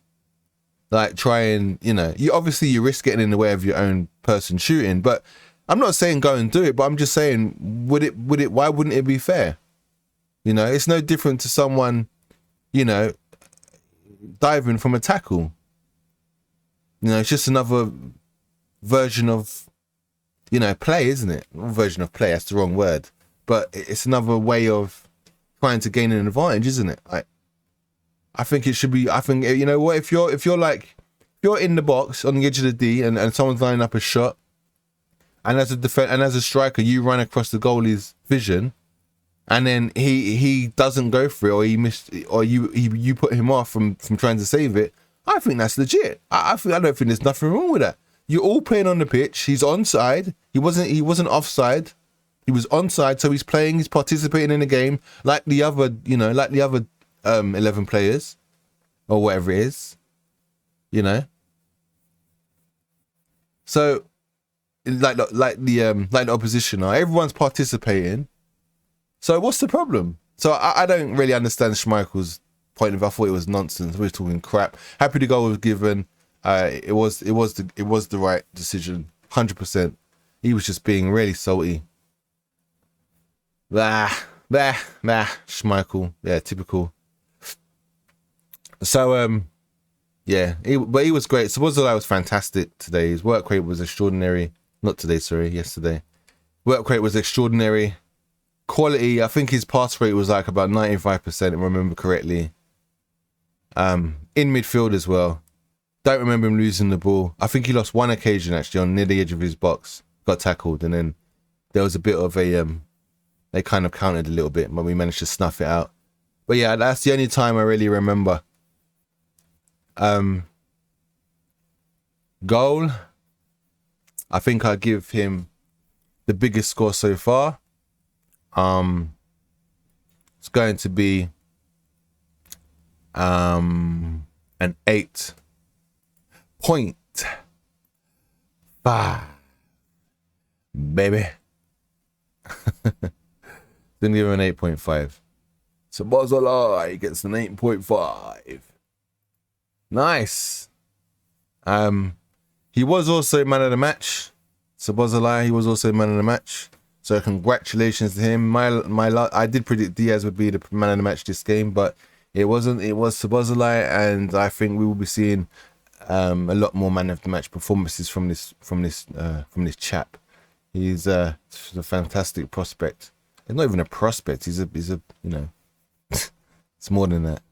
Like, try and, you know, you risk getting in the way of your own person shooting. But I'm not saying go and do it, but I'm just saying, why wouldn't it be fair? You know, it's no different to someone, you know, diving from a tackle. You know, it's just another version of, you know, play, isn't it? Not version of play, that's the wrong word. But it's another way of trying to gain an advantage, isn't it? Like, I think it should be, I think, you know what, if you're in the box on the edge of the D and someone's lining up a shot, and as a striker, you run across the goalie's vision, and then he doesn't go for it, or he missed, or you put him off from trying to save it, I think that's legit. I don't think there's nothing wrong with that. You're all playing on the pitch. He's onside. He wasn't offside. He was onside, so he's playing. He's participating in the game like the other, 11 players or whatever it is, you know. So, like the opposition are. Everyone's participating. So what's the problem? So I don't really understand Schmeichel's point of view. I thought it was nonsense. We were talking crap. Happy the goal was given. It was the right decision, 100%. He was just being really salty. Schmeichel. Yeah, typical. So yeah, but he was great. SO-BOSS-LAAA was fantastic today. His work rate was extraordinary. Not today, sorry, yesterday. Work rate was extraordinary. Quality, I think his pass rate was like about 95%, if I remember correctly. In midfield as well. Don't remember him losing the ball. I think he lost one occasion actually on near the edge of his box. Got tackled, and then there was a bit of a they kind of counted a little bit, but we managed to snuff it out. But yeah, that's the only time I really remember. Goal, I think I give him the biggest score so far. It's going to be an 8.5, baby. Didn't give him an 8.5. So SO-BOSS-LAAA gets an 8.5. Nice. He was also man of the match. SO-BOSS-LAAA, he was also man of the match. So congratulations to him. I did predict Diaz would be the man of the match this game, but it wasn't. It was SO-BOSS-LAAA, and I think we will be seeing a lot more man of the match performances from this chap. He's a fantastic prospect. He's not even a prospect. He's a you know, it's more than that.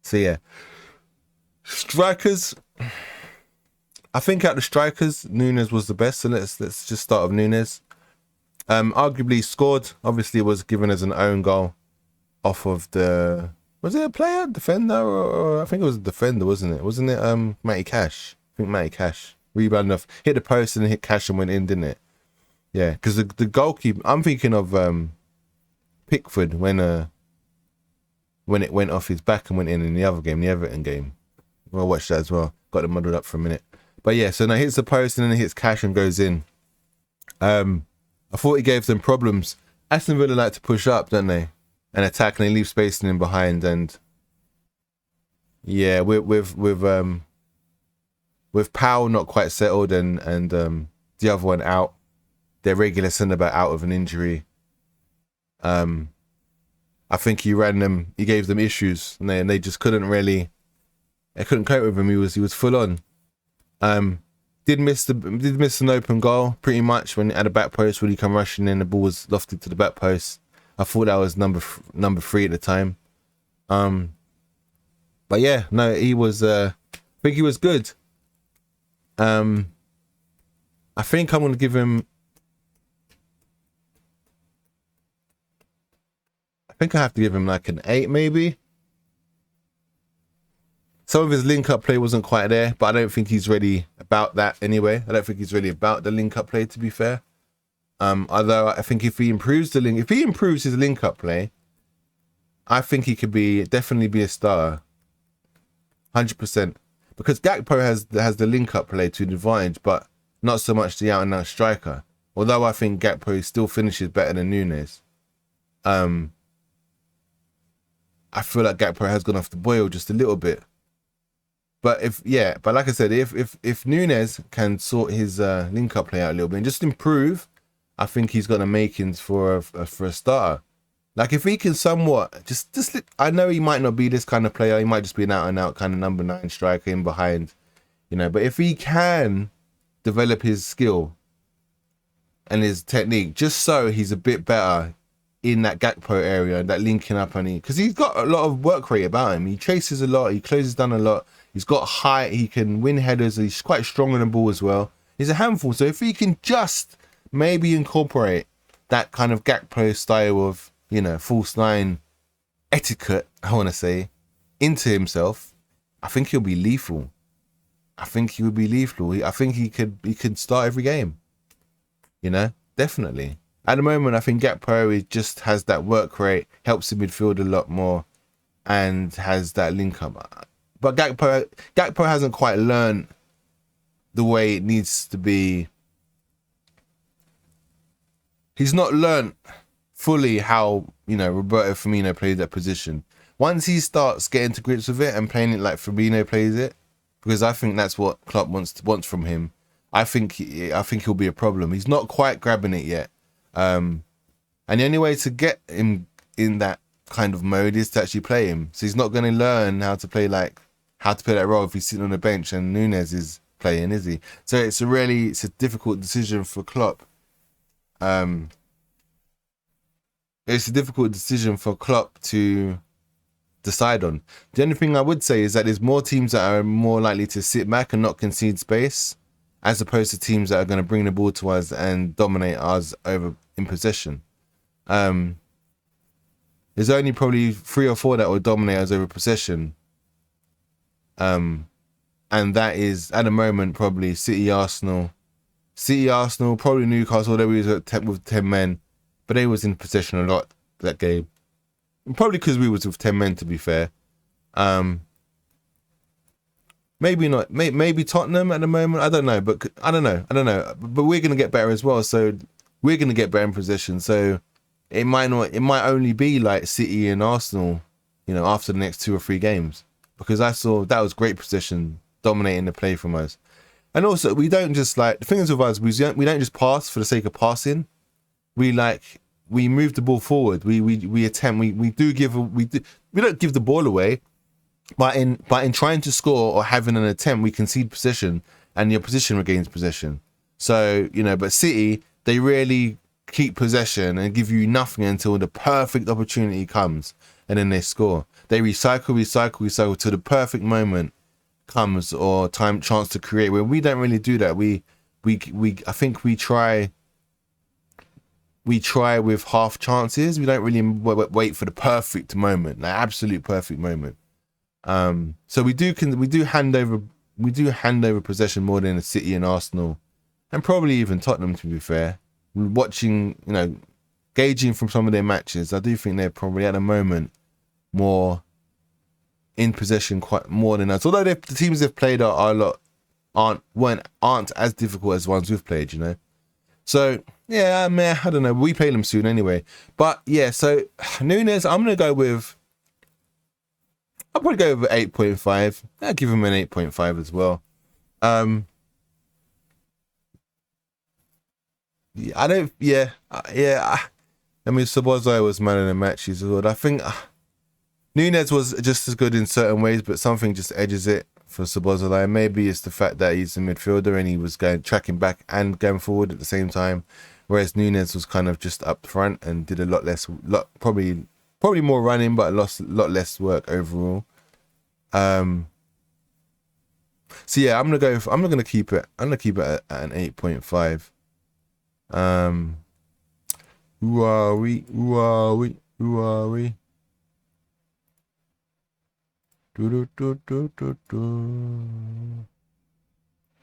So yeah, strikers. I think out of the strikers, Nunes was the best. So let's just start with Nunes. Arguably scored. Obviously, it was given as an own goal off of the. Was it a player, defender, or I think it was a defender, wasn't it? Wasn't it Matty Cash? I think Matty Cash rebounded off, hit the post and hit Cash and went in, didn't it? Yeah, because the goalkeeper. I'm thinking of Pickford when it went off his back and went in the other game, the Everton game. Well, I watched that as well. Got it muddled up for a minute. But yeah, so now hits the post and then it hits Cash and goes in. I thought he gave them problems. Aston Villa like to push up, don't they? And attack, and they leave spacing in behind. And yeah, with Powell not quite settled and the other one out, their regular centre back out of an injury. I think he gave them issues, and they just couldn't cope with him. He was full on. Did miss an open goal pretty much when at the back post when he come rushing in, the ball was lofted to the back post. I thought that was number 3 at the time. But yeah, no, he was. I think he was good. I think I'm gonna give him. I think I have to give him like an 8, maybe. Some of his link-up play wasn't quite there, but I don't think he's really about that anyway. I don't think he's really about the link-up play, to be fair. Although I think if he improves his link-up play, I think he could definitely be a starter, 100%. Because Gakpo has the link-up play to an advantage, but not so much the out-and-out striker. Although I think Gakpo still finishes better than Nunes. I feel like Gakpo has gone off the boil just a little bit. But like I said, if Nunes can sort his link-up play out a little bit and just improve, I think he's got the makings for a starter. Like if he can somewhat just I know he might not be this kind of player. He might just be an out-and-out kind of number 9 striker in behind, you know. But if he can develop his skill and his technique, just so he's a bit better in that Gakpo area and that linking up, and because he's got a lot of work rate about him. He chases a lot. He closes down a lot. He's got height. He can win headers. He's quite strong on the ball as well. He's a handful. So if he can just maybe incorporate that kind of Gakpo style of, you know, false 9 etiquette, I want to say, into himself, I think he'll be lethal. I think he could start every game. You know, definitely. At the moment, I think Gakpo just has that work rate, helps the midfield a lot more, and has that link up. But Gakpo hasn't quite learned the way it needs to be. He's not learned fully how, you know, Roberto Firmino plays that position. Once he starts getting to grips with it and playing it like Firmino plays it, because I think that's what Klopp wants from him, I think he'll be a problem. He's not quite grabbing it yet. And the only way to get him in that kind of mode is to actually play him. So he's not going to learn how to play that role if he's sitting on the bench and Nunes is playing, is he? So it's a difficult decision for Klopp it's a difficult decision for Klopp to decide on. The only thing I would say is that there's more teams that are more likely to sit back and not concede space, as opposed to teams that are going to bring the ball to us and dominate us over in possession. There's only probably 3 or 4 that will dominate us over possession. And that is, at the moment, probably City, Arsenal, probably Newcastle, although we was with 10 men, but they was in possession a lot that game. Probably because we was with 10 men, to be fair. Maybe not. Maybe Tottenham at the moment. I don't know. But I don't know. But we're gonna get better as well. So we're gonna get better in possession. So it might not. It might only be like City and Arsenal, you know, after the next 2 or 3 games, because I saw that was great possession, dominating the play from us. And also, we don't just like, the thing is with us, we don't just pass for the sake of passing. We move the ball forward. We attempt. We don't give the ball away, but in trying to score or having an attempt, we concede possession, and the opposition regains possession. So, you know, but City, they really keep possession and give you nothing until the perfect opportunity comes, and then they score. They recycle till the perfect moment comes, or chance to create. Where we don't really do that. I think we try with half chances. We don't really wait for the perfect moment, the absolute perfect moment. So we do hand over possession more than City and Arsenal, and probably even Tottenham, to be fair. Watching, you know, gauging from some of their matches, I do think they're probably at the moment more in possession, quite more than us. Although the teams they've played aren't as difficult as ones we've played, you know. So yeah, man, I don't know. We play them soon anyway. But yeah, so Nunes, I'll probably go with 8.5. I'll give him an 8.5 as well. I mean, SO-BOSS-LAAA was man of the match. He's good. I think Nunes was just as good in certain ways, but something just edges it for SO-BOSS-LAAA. Maybe it's the fact that he's a midfielder and he was tracking back and going forward at the same time, whereas Nunes was kind of just up front and did a lot less, probably more running, but a lot less work overall. So yeah, I'm gonna keep it at an 8.5. Who are we?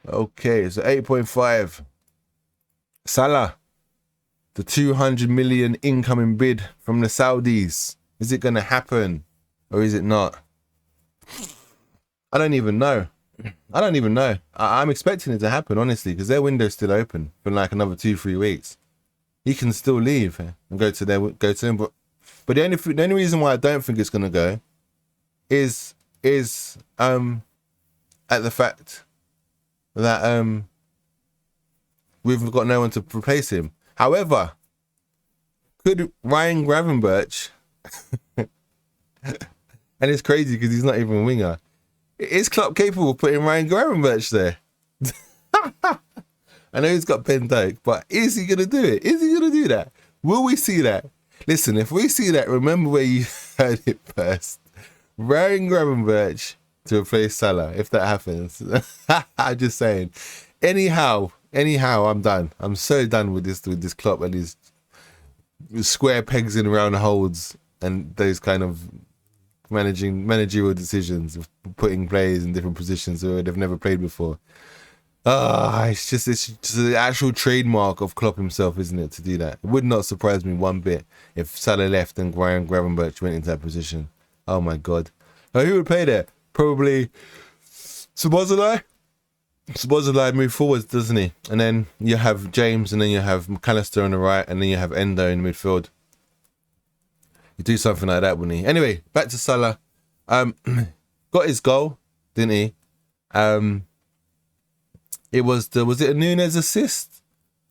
Okay, so 8.5. Salah, the 200 million incoming bid from the Saudis. Is it going to happen or is it not? I don't even know. I'm expecting it to happen, honestly, because their window's still open for like another 2-3 weeks. He can still leave and go to them. But the only reason why I don't think it's going to go is at the fact that we've got no one to replace him. However, could Ryan Gravenberch, and it's crazy because he's not even a winger, is Klopp capable of putting Ryan Gravenberch there? I know he's got Ben Doak, but is he going to do it? Is he going to do that? Will we see that? Listen, if we see that, remember where you heard it first. Ryan Gravenberch to replace Salah, if that happens. I'm just saying. Anyhow, I'm done. I'm so done with this Klopp and his square pegs in round holes and those kind of managerial decisions of putting players in different positions where they've never played before. It's just the actual trademark of Klopp himself, isn't it, to do that? It would not surprise me one bit if Salah left and Ryan Gravenberch went into that position. Oh my God. Now, who would play there? Probably SO-BOSS-LAAA. SO-BOSS-LAAA move forwards, doesn't he? And then you have James, and then you have McAllister on the right, and then you have Endo in the midfield. You do something like that, wouldn't he? Anyway, back to Salah. Got his goal, didn't he? Was it a Nunes assist?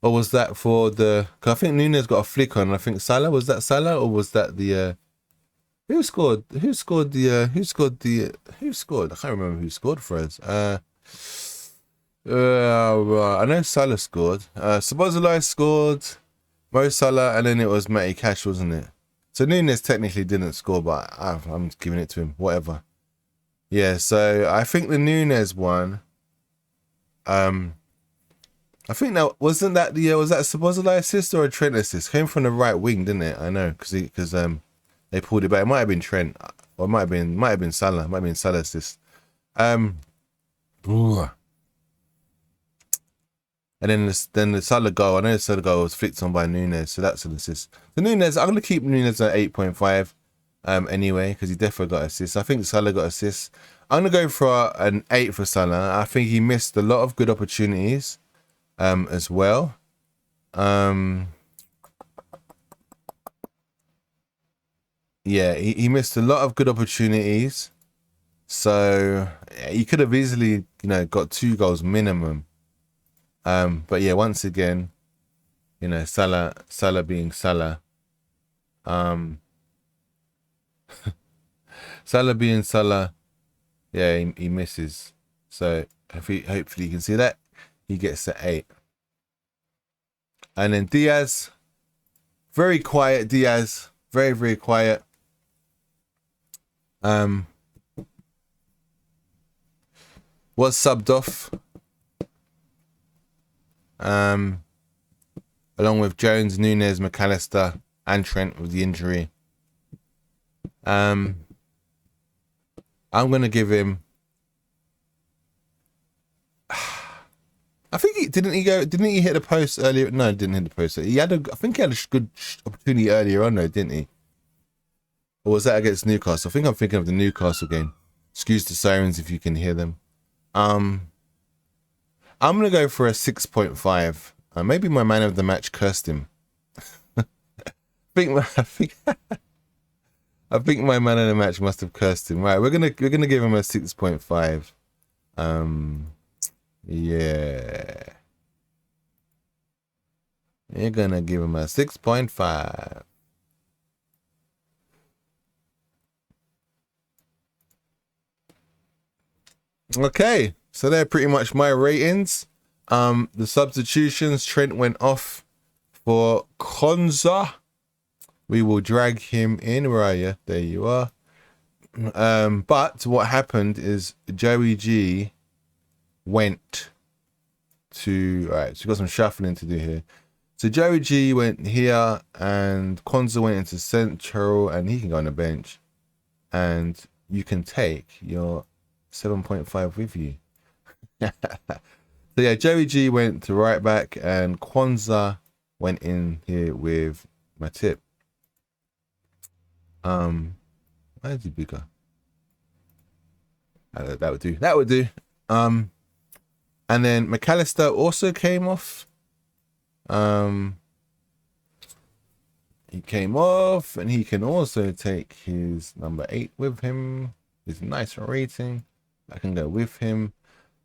Or was that for the... Cause I think Nunes got a flick on. I think Salah, was that Salah? Or was that the... Who scored? I can't remember who scored for us. I know Salah scored. SO-BOSS-LAAA scored. Mo Salah, and then it was Matty Cash, wasn't it? So Nunes technically didn't score, but I'm giving it to him. Whatever. Yeah. So I think the Nunes one. I think that wasn't that the was that a SO-BOSS-LAAA assist or a Trent assist? Came from the right wing, didn't it? I know because they pulled it back. It might have been Trent, or it might have been Salah. It might have been Salah assist. Ooh. And then the Salah goal. I know the Salah goal was flicked on by Nunes, so that's an assist. The Nunes, I'm gonna keep Nunes at 8.5. Anyway, because he definitely got assists. I think Salah got assists. I'm gonna go for an 8 for Salah. I think he missed a lot of good opportunities. As well. Yeah, he missed a lot of good opportunities. So he could have easily, got 2 goals minimum. But yeah, once again, Salah being Salah. Salah being Salah, yeah, he misses. So hopefully you can see that. He gets to 8. And then Diaz, very quiet Diaz, very, very quiet. Was subbed off. Along with Jones, Nunes, McAllister, and Trent with the injury. I'm gonna give him. I think didn't he hit the post earlier? No, he didn't hit the post. I think he had a good opportunity earlier on though, didn't he? Or was that against Newcastle? I think I'm thinking of the Newcastle game. Excuse the sirens if you can hear them. I'm gonna go for a 6.5. Maybe my man of the match cursed him. I think my man of the match must have cursed him. Right, we're gonna give him a 6.5. Yeah. You're gonna give him a 6.5. Okay, so they're pretty much my ratings. The substitutions, Trent went off for Konza. We will drag him in. Where are you? There you are. But what happened is Joey G went to, all right, so we've got some shuffling to do here. So Joey G went here and Konza went into central, and he can go on the bench, and you can take your 7.5 with you. So yeah, Joey G went to right back and Konza went in here with Matip. Why is he bigger? That would do. That would do. And then McAllister also came off. He came off, and he can also take his number 8 with him. His nice rating. I can go with him.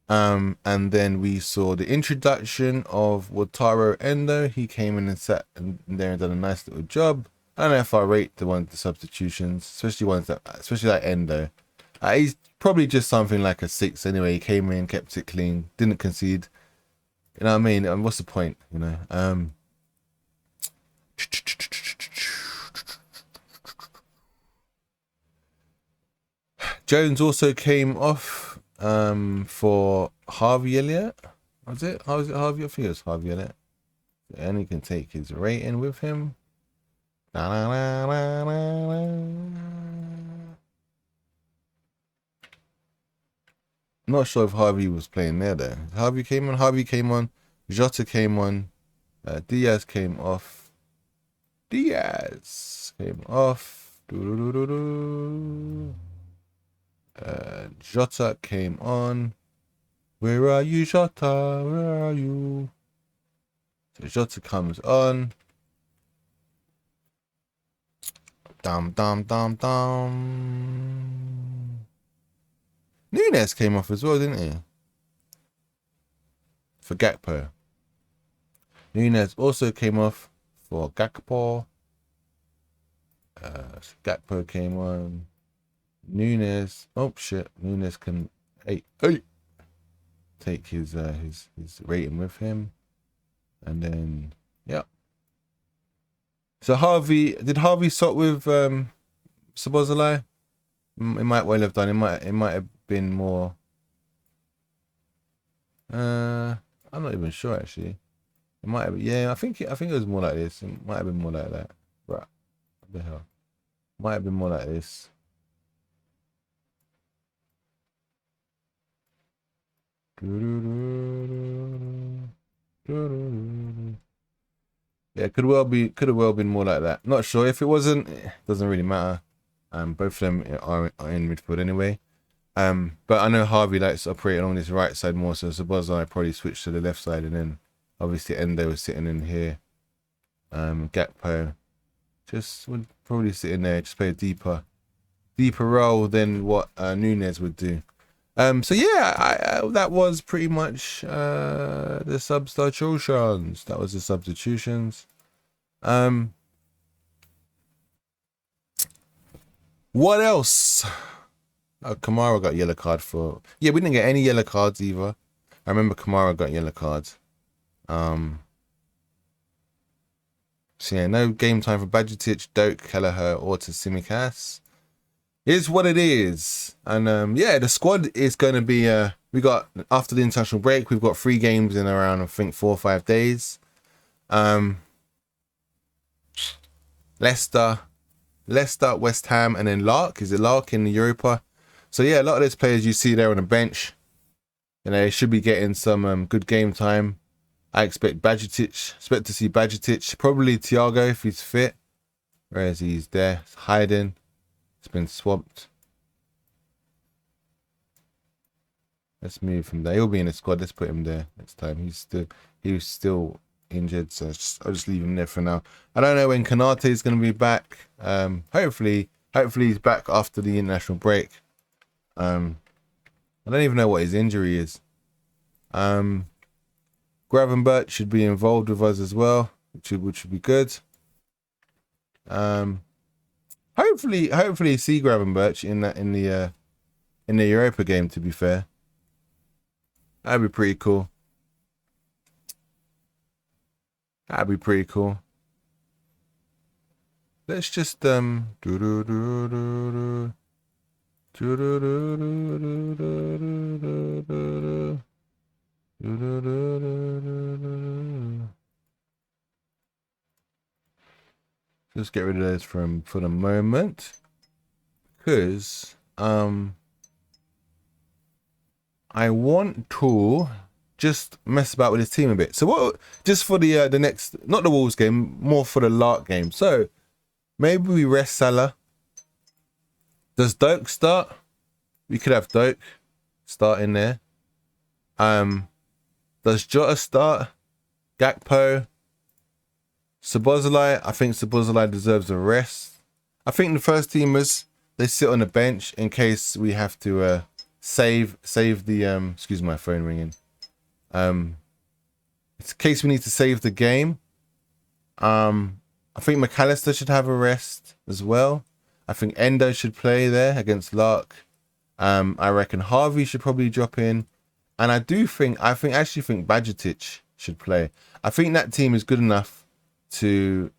And then we saw the introduction of Wataru Endo. He came in and sat in there and done a nice little job. I don't know if I rate the substitutions, especially like Endo. He's probably just something like a 6 anyway. He came in, kept it clean, didn't concede. You know what I mean? And what's the point? Jones also came off for Harvey Elliott. Was it Harvey? I think it was Harvey Elliott. And he can take his rating with him. Not sure if Harvey was playing there though. Harvey came on. Jota came on. Diaz came off. Jota came on. Where are you, Jota? Where are you? So Jota comes on. Dum. Nunes came off as well, didn't he? For Gakpo. Nunes also came off for Gakpo. Gakpo came on. Nunes. Oh shit. Nunes can take his rating with him. And then So did Harvey swap with SO-BOSS-LAAA? It might well have done. It might have been more. I'm not even sure actually. It might have. Yeah, I think it was more like this. It might have been more like that. Right. What the hell? Might have been more like this. Yeah, could have well been more like that. Not sure. If it wasn't, it doesn't really matter. Both of them are in midfield anyway. But I know Harvey likes to operate along this right side more, so SO-BOSS-LAAA probably switched to the left side, and then obviously Endo was sitting in here. Gakpo just would probably sit in there, just play a deeper role than what Nunez would do. So yeah, that was pretty much the substitutions. That was the substitutions. What else? Oh, Kamara got yellow card for. Yeah, we didn't get any yellow cards either. I remember Kamara got yellow cards. So yeah, no game time for Bajcetic, Doak, Kelleher, or Tsimikas. Is what it is. And yeah, the squad is going to be we got, after the international break, we've got 3 games in around, I think, 4 or 5 days. Leicester, West Ham, and then Lark. Is it Lark in the Europa? So yeah, a lot of those players you see there on the bench, you know, they should be getting some good game time. I expect to see Bajcetic, probably Thiago if he's fit. Where is he? He's there, he's hiding. It's been swapped. Let's move from there. He'll be in the squad. Let's put him there next time. He was still injured, so I'll just leave him there for now. I don't know when Kanate is going to be back. Hopefully he's back after the international break. I don't even know what his injury is. Gravenberch should be involved with us as well, which would be good. Hopefully see Gravenberch in the Europa game, to be fair. That'd be pretty cool. Let's just just get rid of those for the moment, because I want to just mess about with his team a bit. So what? Just for the next, not the Wolves game, more for the Lark game. So maybe we rest Salah. Does Doak start? We could have Doak start in there. Does Jota start? Gakpo? SO-BOSS-LAAA? I think SO-BOSS-LAAA deserves a rest. I think the first teamers, they sit on the bench in case we have to save the excuse my phone ringing. It's in case we need to save the game. I think McAllister should have a rest as well. I think Endo should play there against Lark. I reckon Harvey should probably drop in. And I actually think Bajcetic should play. I think that team is good enough to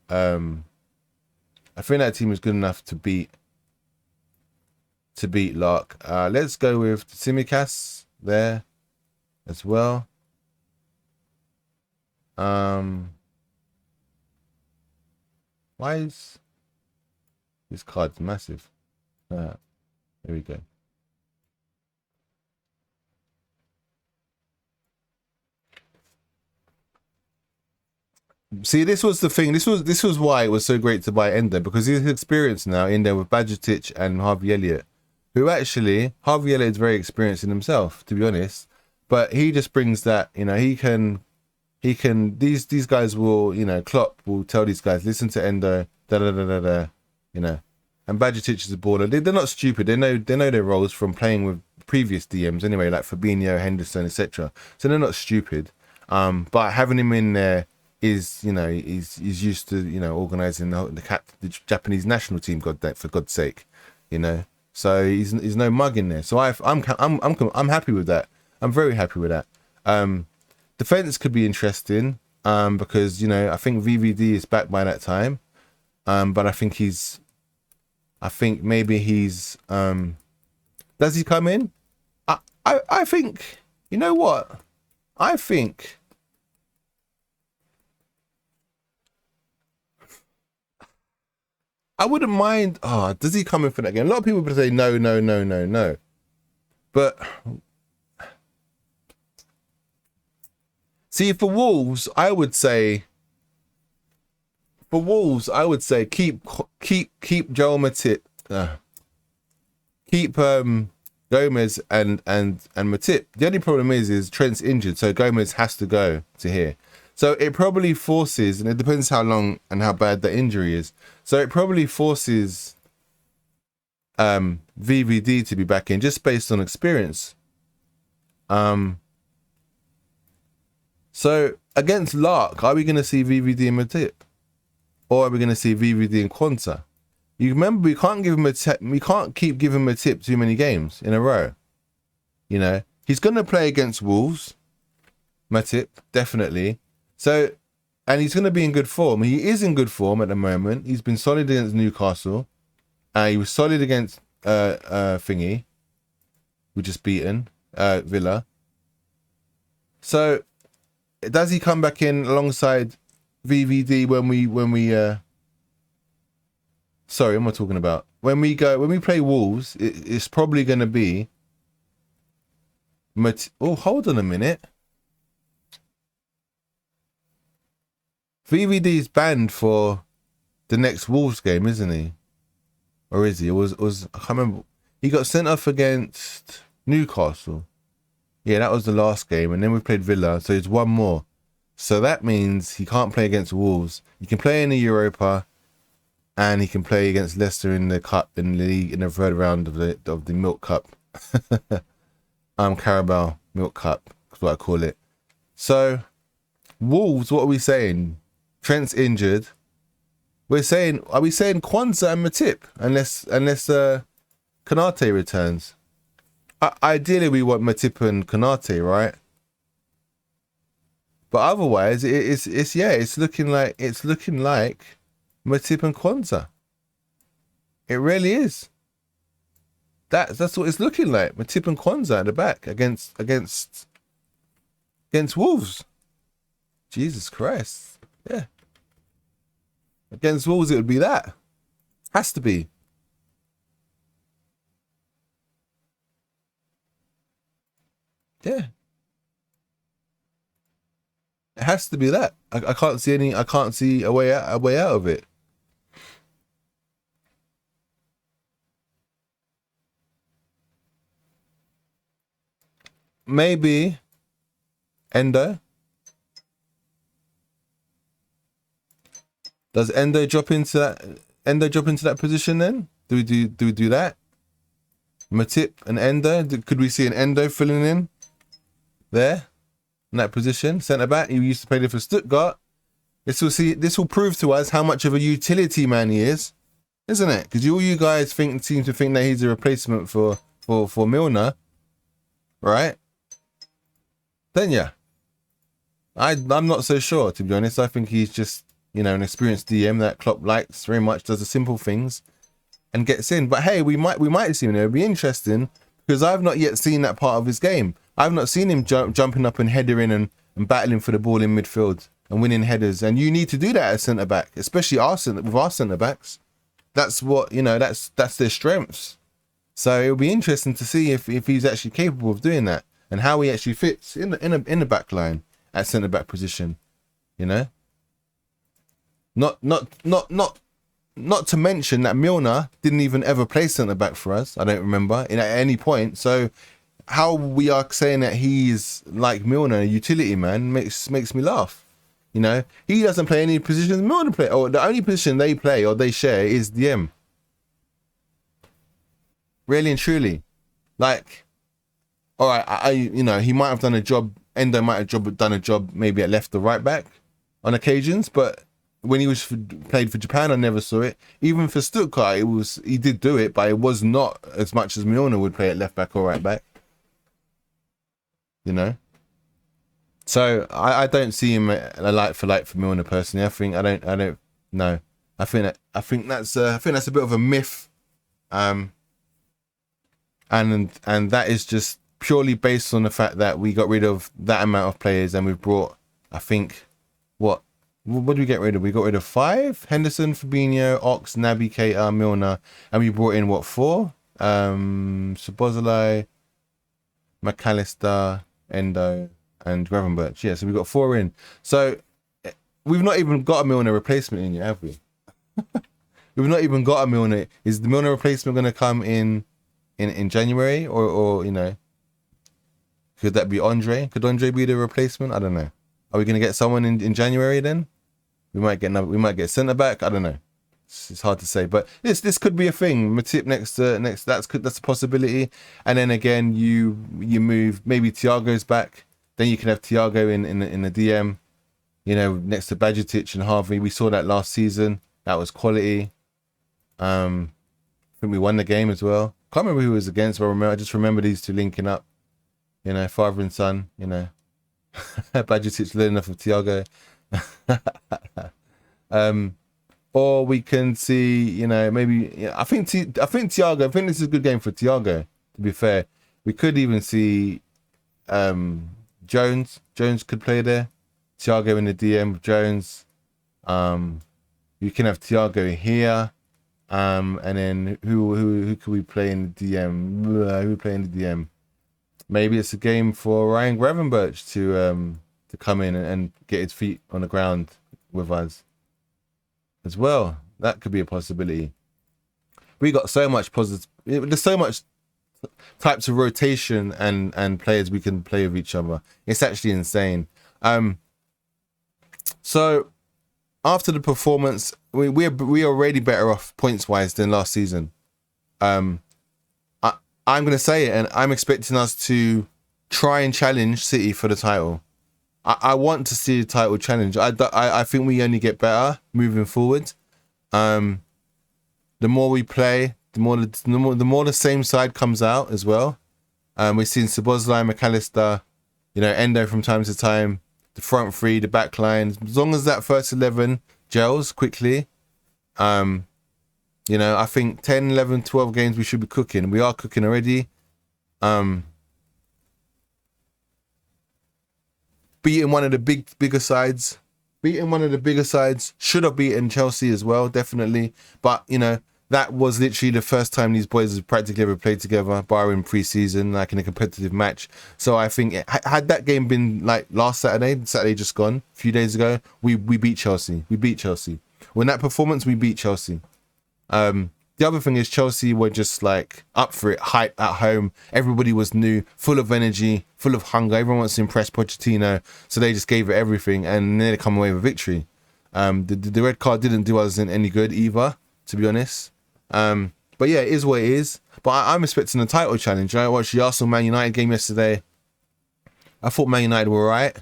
beat Lark. Let's go with Tsimikas there as well. Why is this card's massive? There we go. See, this was the thing. This was why it was so great to buy Endo, because he's experienced now in there with Bajcetic and Harvey Elliott, who actually, Harvey Elliott is very experienced in himself, to be honest. But he just brings that, you know, he can these guys will, you know, Klopp will tell these guys, listen to Endo, you know. And Bajcetic is a baller. They're not stupid. They know their roles from playing with previous DMs anyway, like Fabinho, Henderson, etc. So they're not stupid. But having him in there is, you know, he's used to, you know, organising the Japanese national team, for God's sake, you know. So he's no mug in there. So I'm happy with that. I'm very happy with that. Defense could be interesting, because, you know, I think VVD is back by that time. But I think maybe he's does he come in? I think, you know what? I think I wouldn't mind. Oh, does he come in for that game? A lot of people would say no, no, no, no, no. But see, for Wolves, I would say keep Joel Matip, keep Gomez and Matip. The only problem is Trent's injured, so Gomez has to go to here. So it probably forces, and it depends how long and how bad the injury is. So it probably forces VVD to be back in just based on experience. So against Lark, are we going to see VVD and Matip, or are we going to see VVD and Quanta? You remember, we can't keep giving Matip too many games in a row. You know, he's going to play against Wolves, Matip, definitely. So, and he's going to be in good form. He is in good form at the moment. He's been solid against Newcastle. He was solid against Thingy. We just beaten Villa. So, does he come back in alongside VVD when we sorry, what am I talking about? When we play Wolves, it's probably going to be oh, hold on a minute. VVD's banned for the next Wolves game, isn't he? Or is he? It was I can't remember. He got sent off against Newcastle. Yeah, that was the last game, and then we played Villa, so it's one more. So that means he can't play against Wolves. He can play in the Europa, and he can play against Leicester in the cup, in the league, in the third round of the Milk Cup. Carabao Milk Cup, that's what I call it. So Wolves, what are we saying? Trent's injured. Are we saying Kwanzaa and Matip unless Konate returns? Ideally, we want Matip and Konate, right? But otherwise, it's looking like Matip and Kwanzaa. It really is. That's what it's looking like. Matip and Kwanzaa at the back against Wolves. Jesus Christ. Yeah. Against Wolves, it would be that. Has to be. Yeah. It has to be that. I can't see a way out of it. Maybe Endo. Does Endo drop into that position then? Do we do that? Matip and Endo? Could we see an Endo filling in there in that position? Centre back. He used to play there for Stuttgart. This will prove to us how much of a utility man he is, isn't it? Because all you guys seem to think that he's a replacement for Milner, right? Then yeah, I'm not so sure, to be honest. I think he's just, you know, an experienced DM that Klopp likes very much, does the simple things and gets in. But hey, we might see him. It'll be interesting because I've not yet seen that part of his game. I've not seen him jumping up and headering and battling for the ball in midfield and winning headers. And you need to do that as centre back, especially with our centre backs. That's what, you know, that's their strengths. So it'll be interesting to see if he's actually capable of doing that and how he actually fits in the back line at centre back position. You know. Not to mention that Milner didn't even ever play centre back for us. I don't remember at any point. So how we are saying that he's like Milner, a utility man, makes me laugh. You know, he doesn't play any positions Milner play, or the only position they play or they share is DM. Really and truly, like, all right, you know, he might have done a job. Endo might have done a job maybe at left or right back on occasions, but when he played for Japan, I never saw it. Even for Stuttgart, he did do it, but it was not as much as Milner would play at left back or right back. You know, so I don't see him a like for Milner personally. I don't know. I think that's a bit of a myth, and that is just purely based on the fact that we got rid of that amount of players and we've brought, I think, what did we get rid of? We got rid of 5: Henderson, Fabinho, Ox, Naby, Keita, Milner, and we brought in what, 4? SO-BOSS-LAAA, McAllister, Endo, and Gravenberch. Yeah, so we've got 4 in. So we've not even got a Milner replacement in yet, have we? We've not even got a Milner. Is the Milner replacement going to come in January, or you know, could that be Andre? Could Andre be the replacement? I don't know. Are we going to get someone in January then? We might get another. We might get centre back. I don't know. It's hard to say, but this could be a thing. Matip next. That's a possibility. And then again, you move. Maybe Thiago's back. Then you can have Thiago in the DM. You know, next to Bajcetic and Harvey. We saw that last season. That was quality. I think we won the game as well. Can't remember who it was against, but I just remember these two linking up. You know, father and son. You know, Bajcetic learning off of Thiago. Or we can see, you know, maybe. Yeah, I think Thiago. I think this is a good game for Thiago. To be fair, we could even see Jones. Jones could play there. Thiago in the DM. Jones. You can have Thiago here. And then who could we play in the DM? Who we play in the DM? Maybe it's a game for Ryan Gravenberch to come in and get his feet on the ground with us as well. That could be a possibility. We got so much positive. There's so much types of rotation and players we can play with each other. It's actually insane. So after the performance, we're already better off points wise than last season. I'm going to say it, and I'm expecting us to try and challenge City for the title. I want to see the title challenge. I think we only get better moving forward. The more we play, the more the same side comes out as well. We've seen SO-BOSS-LAAA, McAllister, you know, Endo from time to time. The front three, the back line. As long as that first 11 gels quickly, you know, I think 10, 11, 12 games we should be cooking. We are cooking already. Beating one of the bigger sides. Should have beaten Chelsea as well, definitely. But, you know, that was literally the first time these boys have practically ever played together, barring pre-season, like in a competitive match. So I think had that game been like last Saturday just gone, a few days ago, we beat Chelsea. When that performance, we beat Chelsea. The other thing is Chelsea were just like up for it, hype at home. Everybody was new, full of energy, full of hunger. Everyone wants to impress Pochettino, so they just gave it everything, and then they come away with victory. The red card didn't do us any good either, to be honest. But yeah, it is what it is. But I'm expecting a title challenge. I watched the Arsenal Man United game yesterday. I thought Man United were alright.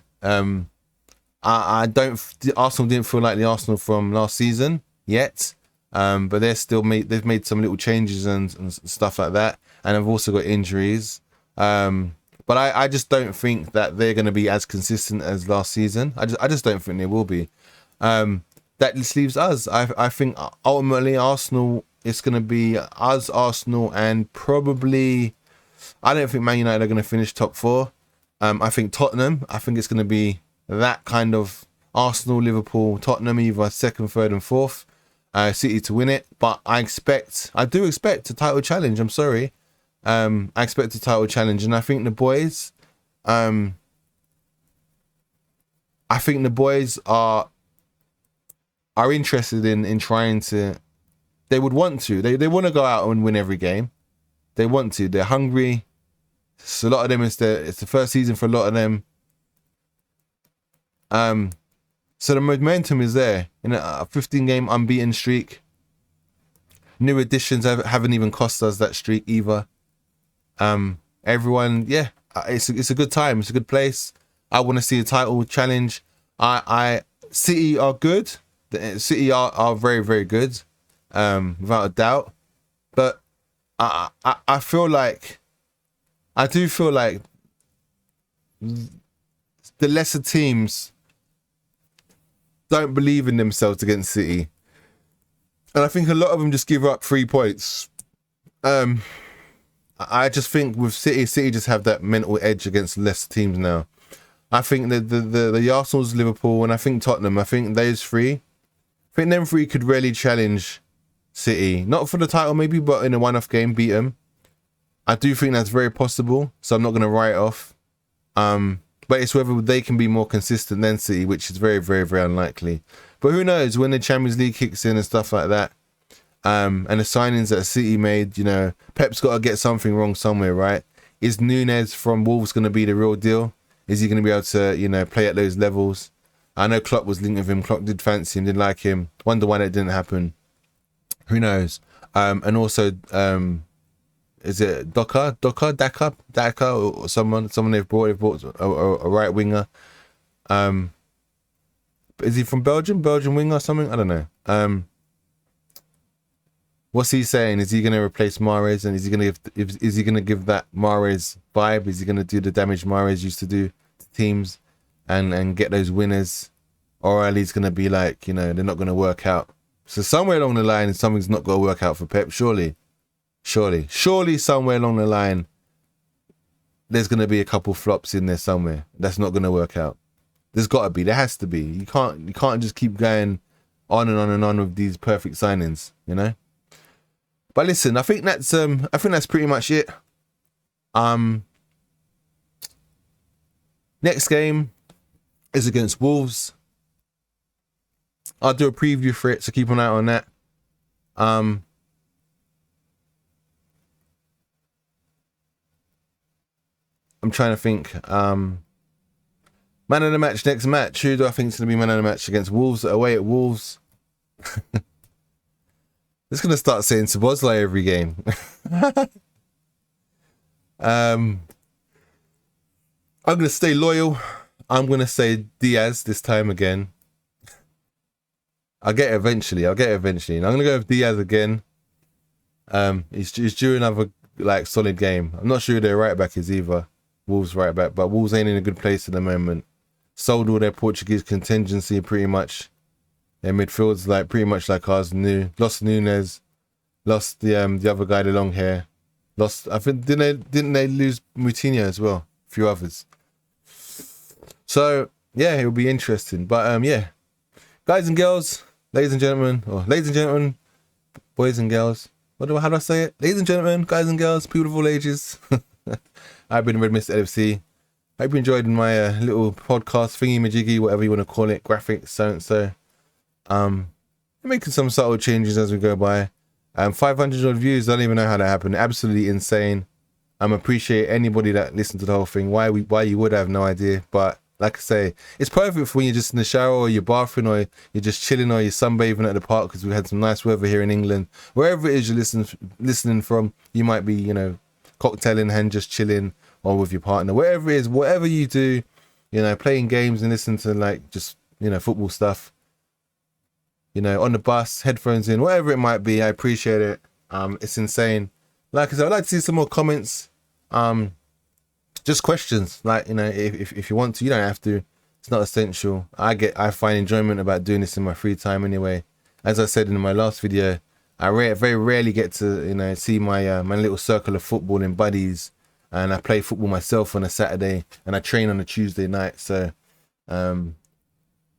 Arsenal didn't feel like the Arsenal from last season yet. But they've made some little changes and stuff like that, and have also got injuries. But I just don't think that they're going to be as consistent as last season. I just don't think they will be. That just leaves us. I think ultimately Arsenal, it's going to be us, Arsenal, and probably, I don't think Man United are going to finish top 4. I think Tottenham, I think it's going to be that kind of Arsenal, Liverpool, Tottenham, either second, third and fourth. City to win it, but I do expect a title challenge. I'm sorry. I expect a title challenge, and I think the boys, are interested in trying to. They would want to. They want to go out and win every game. They want to. They're hungry. So a lot of them, it's the first season for a lot of them. So the momentum is there. In a 15-game unbeaten streak. New additions haven't even cost us that streak either. Everyone, yeah, it's a good time. It's a good place. I want to see a title challenge. City are good. City are very, very good, without a doubt. But I do feel like the lesser teams don't believe in themselves against City. And I think a lot of them just give up 3 points. I just think with City just have that mental edge against lesser teams now. I think that the Arsenal's, Liverpool, and I think Tottenham, I think those three, I think them three could really challenge City. Not for the title maybe, but in a one-off game, beat them. I do think that's very possible, so I'm not going to write it off. But it's whether they can be more consistent than City, which is very, very, very unlikely. But who knows, when the Champions League kicks in and stuff like that, and the signings that City made, you know, Pep's got to get something wrong somewhere, right? Is Nunez from Wolves going to be the real deal? Is he going to be able to, you know, play at those levels? I know Klopp was linked with him. Klopp did fancy him, did like him. Wonder why that didn't happen. Who knows? And also, is it Daka, or someone they've brought a right winger. Is he from Belgium winger or something? I don't know. What's he saying? Is he going to replace Mahrez, and is he going to give that Mahrez vibe? Is he going to do the damage Mahrez used to do to teams and get those winners, or are he's going to be like, you know, they're not going to work out? So somewhere along the line, something's not going to work out for Pep. Surely somewhere along the line, there's going to be a couple flops in there somewhere. That's not going to work out. There's got to be. There has to be. You can't just keep going on and on and on with these perfect signings, you know. But listen, I think that's pretty much it. Next game is against Wolves. I'll do a preview for it, so keep an eye on that. I'm trying to think. Man of the match, next match. Who do I think is going to be man of the match against Wolves? Away at Wolves. Just going to start saying SO-BOSS-LAAA every game. I'm going to stay loyal. I'm going to say Diaz this time again. I'll get it eventually. And I'm going to go with Diaz again. He's due another like solid game. I'm not sure who their right back is either. Wolves right back, but Wolves ain't in a good place at the moment. Sold all their Portuguese contingency pretty much. Their midfield's like pretty much like ours. Lost Nunez, lost the other guy, the long hair. Lost, I think, didn't they lose Moutinho as well? A few others. So yeah, it'll be interesting. But yeah, guys and girls, ladies and gentlemen, boys and girls. How do I say it? Ladies and gentlemen, guys and girls, people of all ages. I've been Red Mr. LFC. Hope you enjoyed my little podcast thingy majiggy, whatever you want to call it, graphics, so and so. Making some subtle changes as we go by. 500 odd views. I don't even know how that happened. Absolutely insane. Appreciate anybody that listened to the whole thing. Why you would, have no idea. But like I say, it's perfect for when you're just in the shower or your bathroom, or you're just chilling, or you're sunbathing at the park, because we had some nice weather here in England. Wherever it is you're listening from, you might be, you know, cocktail in hand, just chilling, or with your partner. Wherever it is, whatever you do, you know, playing games and listening to like just, you know, football stuff. You know, on the bus, headphones in, whatever it might be, I appreciate it. It's insane. Like I said, I'd like to see some more comments. Just questions, like, you know, if you want to, you don't have to. It's not essential. I find enjoyment about doing this in my free time anyway. As I said in my last video, I very rarely get to, you know, see my my little circle of footballing buddies, and I play football myself on a Saturday, and I train on a Tuesday night. So,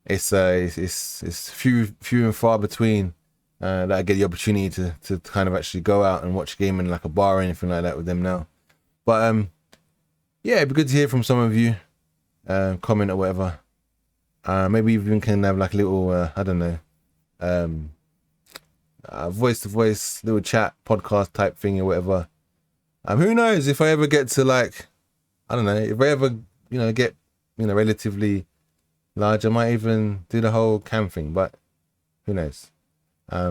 it's few and far between that I get the opportunity to kind of actually go out and watch a game in like a bar or anything like that with them now. But yeah, it'd be good to hear from some of you. Comment or whatever. Maybe even can have like a little I don't know, voice to voice little chat podcast type thing or whatever. Who knows if I ever get to, like, I don't know, if I ever, you know, get, you know, relatively large, I might even do the whole cam thing, but who knows. I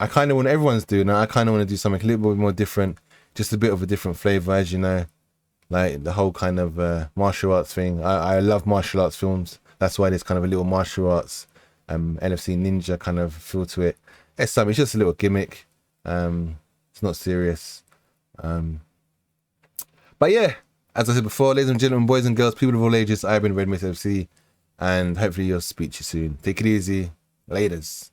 kind of want, everyone's doing that, I kind of want to do something a little bit more different, just a bit of a different flavour, as you know, like the whole kind of martial arts thing. I love martial arts films. That's why there's kind of a little martial arts LFC ninja kind of feel to it. It's just a little gimmick. It's not serious. But yeah, as I said before, ladies and gentlemen, boys and girls, people of all ages, I've been Red Mist FC, and hopefully you'll speak to you soon. Take it easy. Laters.